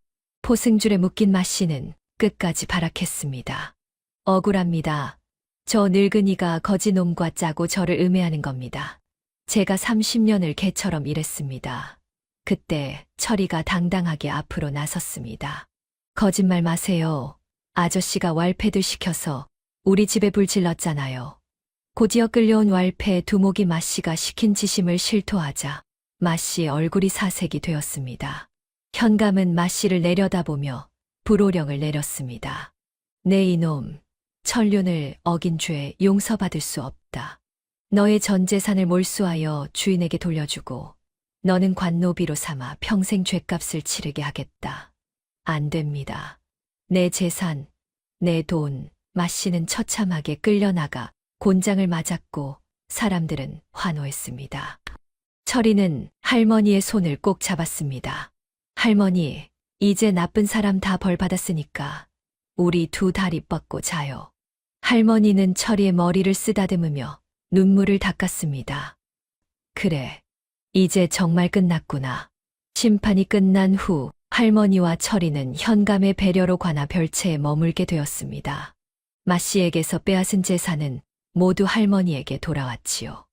포승줄에 묶인 마씨는 끝까지 발악했습니다. 억울합니다. 저 늙은이가 거지놈과 짜고 저를 음해하는 겁니다. 제가 30년을 개처럼 일했습니다. 그때 철이가 당당하게 앞으로 나섰습니다. 거짓말 마세요. 아저씨가 왈패들 시켜서 우리 집에 불 질렀잖아요. 곧이어 끌려온 왈패 두목이 마씨가 시킨 지심을 실토하자 마씨 얼굴이 사색이 되었습니다. 현감은 마씨를 내려다보며 불호령을 내렸습니다. 내 이놈, 천륜을 어긴 죄 용서받을 수 없다. 너의 전 재산을 몰수하여 주인에게 돌려주고 너는 관노비로 삼아 평생 죗값을 치르게 하겠다. 안 됩니다. 내 재산, 내 돈, 마씨는 처참하게 끌려나가 곤장을 맞았고 사람들은 환호했습니다. 철이는 할머니의 손을 꼭 잡았습니다. 할머니, 이제 나쁜 사람 다 벌 받았으니까 우리 두 다리 뻗고 자요. 할머니는 철이의 머리를 쓰다듬으며 눈물을 닦았습니다. 그래, 이제 정말 끝났구나. 심판이 끝난 후 할머니와 철이는 현감의 배려로 관하 별채에 머물게 되었습니다. 마씨에게서 빼앗은 재산은 모두 할머니에게 돌아왔지요.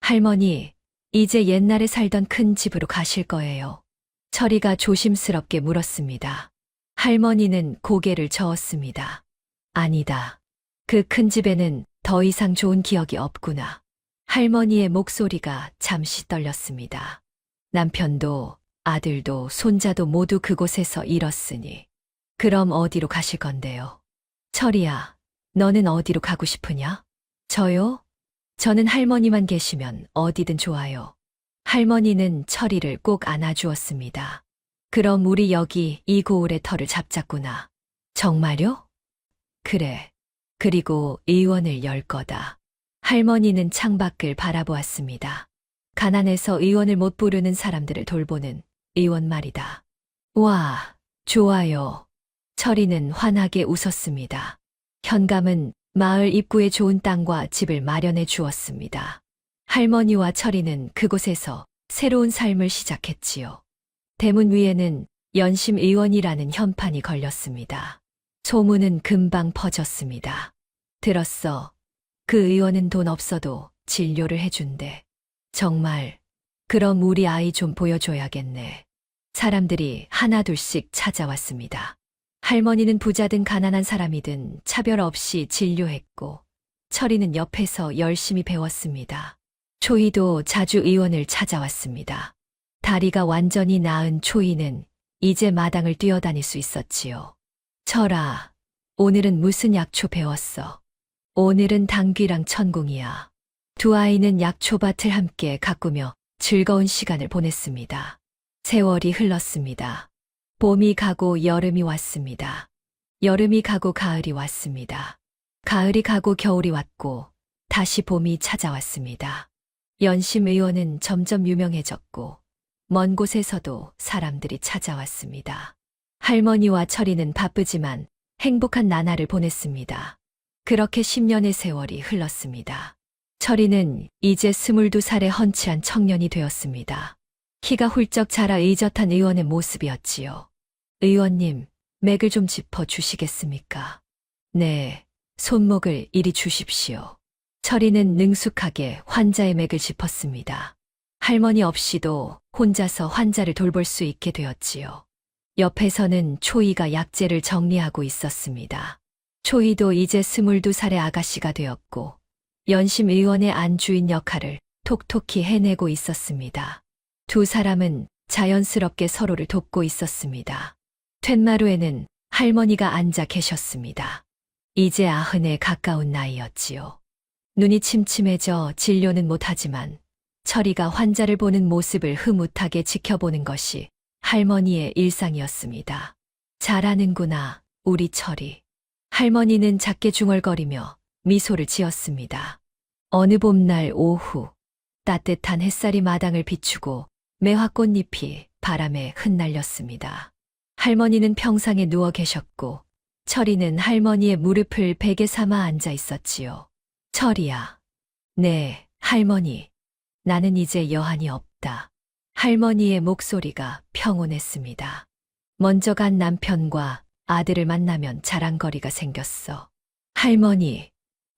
할머니, 이제 옛날에 살던 큰 집으로 가실 거예요. 철이가 조심스럽게 물었습니다. 할머니는 고개를 저었습니다. 아니다. 그 큰 집에는 더 이상 좋은 기억이 없구나. 할머니의 목소리가 잠시 떨렸습니다. 남편도 아들도 손자도 모두 그곳에서 잃었으니 그럼 어디로 가실 건데요? 철이야, 너는 어디로 가고 싶으냐? 저요? 저는 할머니만 계시면 어디든 좋아요. 할머니는 철이를 꼭 안아주었습니다. 그럼 우리 여기 이 고을의 터를 잡자꾸나. 정말요? 그래. 그리고 의원을 열 거다. 할머니는 창밖을 바라보았습니다. 가난해서 의원을 못 부르는 사람들을 돌보는 의원 말이다. 와, 좋아요. 철이는 환하게 웃었습니다. 현감은 마을 입구에 좋은 땅과 집을 마련해 주었습니다. 할머니와 철이는 그곳에서 새로운 삶을 시작했지요. 대문 위에는 연심 의원이라는 현판이 걸렸습니다. 소문은 금방 퍼졌습니다. 들었어. 그 의원은 돈 없어도 진료를 해준대. 정말, 그럼 우리 아이 좀 보여줘야겠네. 사람들이 하나둘씩 찾아왔습니다. 할머니는 부자든 가난한 사람이든 차별 없이 진료했고, 철이는 옆에서 열심히 배웠습니다. 초이도 자주 의원을 찾아왔습니다. 다리가 완전히 나은 초이는 이제 마당을 뛰어다닐 수 있었지요. 철아, 오늘은 무슨 약초 배웠어? 오늘은 당귀랑 천궁이야. 두 아이는 약초밭을 함께 가꾸며 즐거운 시간을 보냈습니다. 세월이 흘렀습니다. 봄이 가고 여름이 왔습니다. 여름이 가고 가을이 왔습니다. 가을이 가고 겨울이 왔고 다시 봄이 찾아왔습니다. 연심 의원은 점점 유명해졌고 먼 곳에서도 사람들이 찾아왔습니다. 할머니와 철이는 바쁘지만 행복한 나날을 보냈습니다. 그렇게 10년의 세월이 흘렀습니다. 철이는 이제 22살의 헌치한 청년이 되었습니다. 키가 훌쩍 자라 의젓한 의원의 모습이었지요. 의원님, 맥을 좀 짚어 주시겠습니까? 네, 손목을 이리 주십시오. 철이는 능숙하게 환자의 맥을 짚었습니다. 할머니 없이도 혼자서 환자를 돌볼 수 있게 되었지요. 옆에서는 초이가 약재를 정리하고 있었습니다. 초이도 이제 22살의 아가씨가 되었고 연심 의원의 안주인 역할을 톡톡히 해내고 있었습니다. 두 사람은 자연스럽게 서로를 돕고 있었습니다. 툇마루에는 할머니가 앉아 계셨습니다. 이제 90에 가까운 나이였지요. 눈이 침침해져 진료는 못하지만 철이가 환자를 보는 모습을 흐뭇하게 지켜보는 것이 할머니의 일상이었습니다. 잘하는구나, 우리 철이. 할머니는 작게 중얼거리며 미소를 지었습니다. 어느 봄날 오후, 따뜻한 햇살이 마당을 비추고 매화꽃잎이 바람에 흩날렸습니다. 할머니는 평상에 누워 계셨고 철이는 할머니의 무릎을 베개 삼아 앉아 있었지요. 철이야. 네, 할머니. 나는 이제 여한이 없다. 할머니의 목소리가 평온했습니다. 먼저 간 남편과 아들을 만나면 자랑거리가 생겼어. 할머니,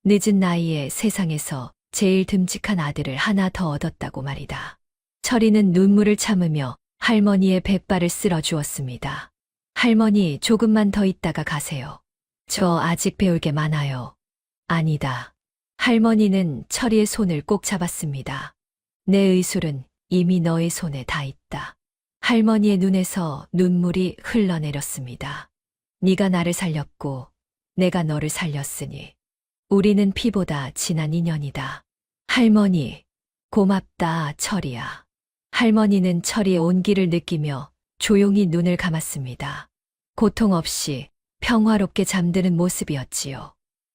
늦은 나이에 세상에서 제일 듬직한 아들을 하나 더 얻었다고 말이다. 철이는 눈물을 참으며 할머니의 백발을 쓸어주었습니다. 할머니, 조금만 더 있다가 가세요. 저 아직 배울 게 많아요. 아니다. 할머니는 철이의 손을 꼭 잡았습니다. 내 의술은 이미 너의 손에 다 있다. 할머니의 눈에서 눈물이 흘러내렸습니다. 네가 나를 살렸고 내가 너를 살렸으니 우리는 피보다 진한 인연이다. 할머니, 고맙다, 철이야. 할머니는 철이의 온기를 느끼며 조용히 눈을 감았습니다. 고통 없이 평화롭게 잠드는 모습이었지요.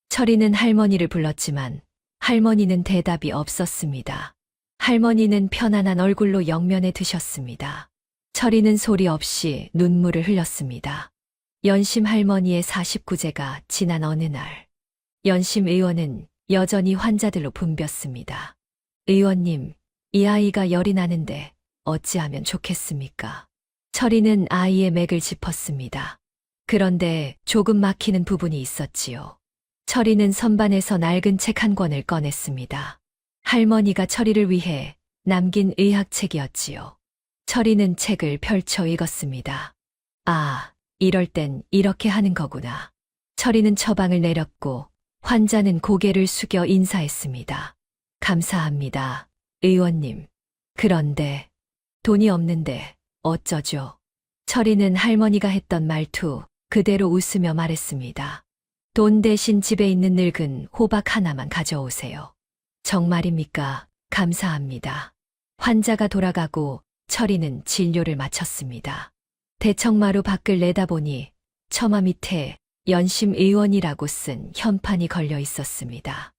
철이는 할머니를 불렀지만 할머니는 대답이 없었습니다. 할머니는 편안한 얼굴로 영면에 드셨습니다. 철이는 소리 없이 눈물을 흘렸습니다. 연심 할머니의 49제가 지난 어느 날, 연심 의원은 여전히 환자들로 붐볐습니다. 의원님, 이 아이가 열이 나는데 어찌하면 좋겠습니까? 철이는 아이의 맥을 짚었습니다. 그런데 조금 막히는 부분이 있었지요. 철이는 선반에서 낡은 책 한 권을 꺼냈습니다. 할머니가 철이를 위해 남긴 의학책이었지요. 철이는 책을 펼쳐 읽었습니다. 아, 이럴 땐 이렇게 하는 거구나. 철이는 처방을 내렸고 환자는 고개를 숙여 인사했습니다. 감사합니다, 의원님. 그런데 돈이 없는데 어쩌죠? 철이는 할머니가 했던 말투 그대로 웃으며 말했습니다. 돈 대신 집에 있는 늙은 호박 하나만 가져오세요. 정말입니까? 감사합니다. 환자가 돌아가고 철이는 진료를 마쳤습니다. 대청마루 밖을 내다보니 처마 밑에 연심 의원이라고 쓴 현판이 걸려 있었습니다.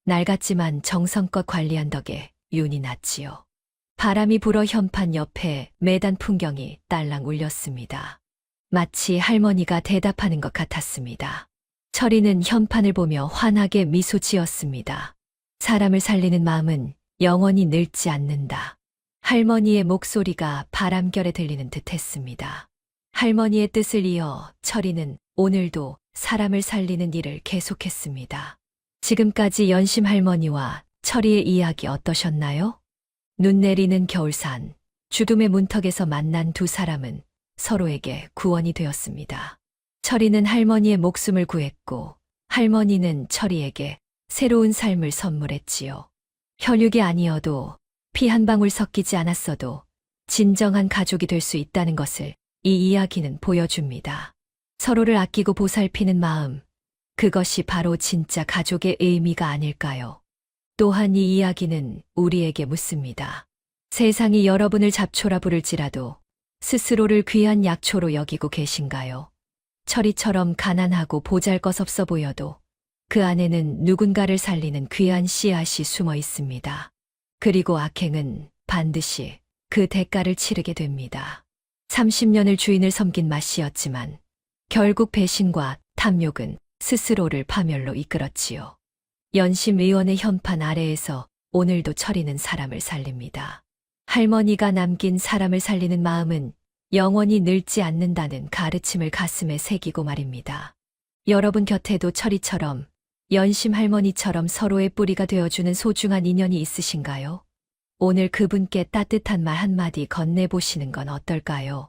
낡았지만 정성껏 관리한 덕에 윤이 났지요. 바람이 불어 현판 옆에 매단 풍경이 딸랑 울렸습니다. 마치 할머니가 대답하는 것 같았습니다. 철이는 현판을 보며 환하게 미소 지었습니다. 사람을 살리는 마음은 영원히 늙지 않는다. 할머니의 목소리가 바람결에 들리는 듯 했습니다. 할머니의 뜻을 이어 철이는 오늘도 사람을 살리는 일을 계속했습니다. 지금까지 연심 할머니와 철이의 이야기 어떠셨나요? 눈 내리는 겨울산, 죽음의 문턱에서 만난 두 사람은 서로에게 구원이 되었습니다. 철이는 할머니의 목숨을 구했고 할머니는 철이에게 새로운 삶을 선물했지요. 혈육이 아니어도 피 한 방울 섞이지 않았어도 진정한 가족이 될 수 있다는 것을 이 이야기는 보여줍니다. 서로를 아끼고 보살피는 마음, 그것이 바로 진짜 가족의 의미가 아닐까요? 또한 이 이야기는 우리에게 묻습니다. 세상이 여러분을 잡초라 부를지라도 스스로를 귀한 약초로 여기고 계신가요? 철이처럼 가난하고 보잘것없어 보여도 그 안에는 누군가를 살리는 귀한 씨앗이 숨어 있습니다. 그리고 악행은 반드시 그 대가를 치르게 됩니다. 30년을 주인을 섬긴 맛이었지만 결국 배신과 탐욕은 스스로를 파멸로 이끌었지요. 연심 의원의 현판 아래에서 오늘도 철이는 사람을 살립니다. 할머니가 남긴 사람을 살리는 마음은 영원히 늙지 않는다는 가르침을 가슴에 새기고 말입니다. 여러분 곁에도 철이처럼 연심 할머니처럼 서로의 뿌리가 되어주는 소중한 인연이 있으신가요? 오늘 그분께 따뜻한 말 한마디 건네보시는 건 어떨까요?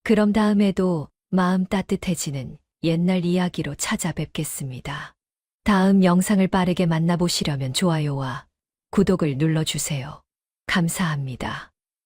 그럼 다음에도 마음 따뜻해지는 옛날 이야기로 찾아뵙겠습니다. 다음 영상을 빠르게 만나보시려면 좋아요와 구독을 눌러주세요. 감사합니다.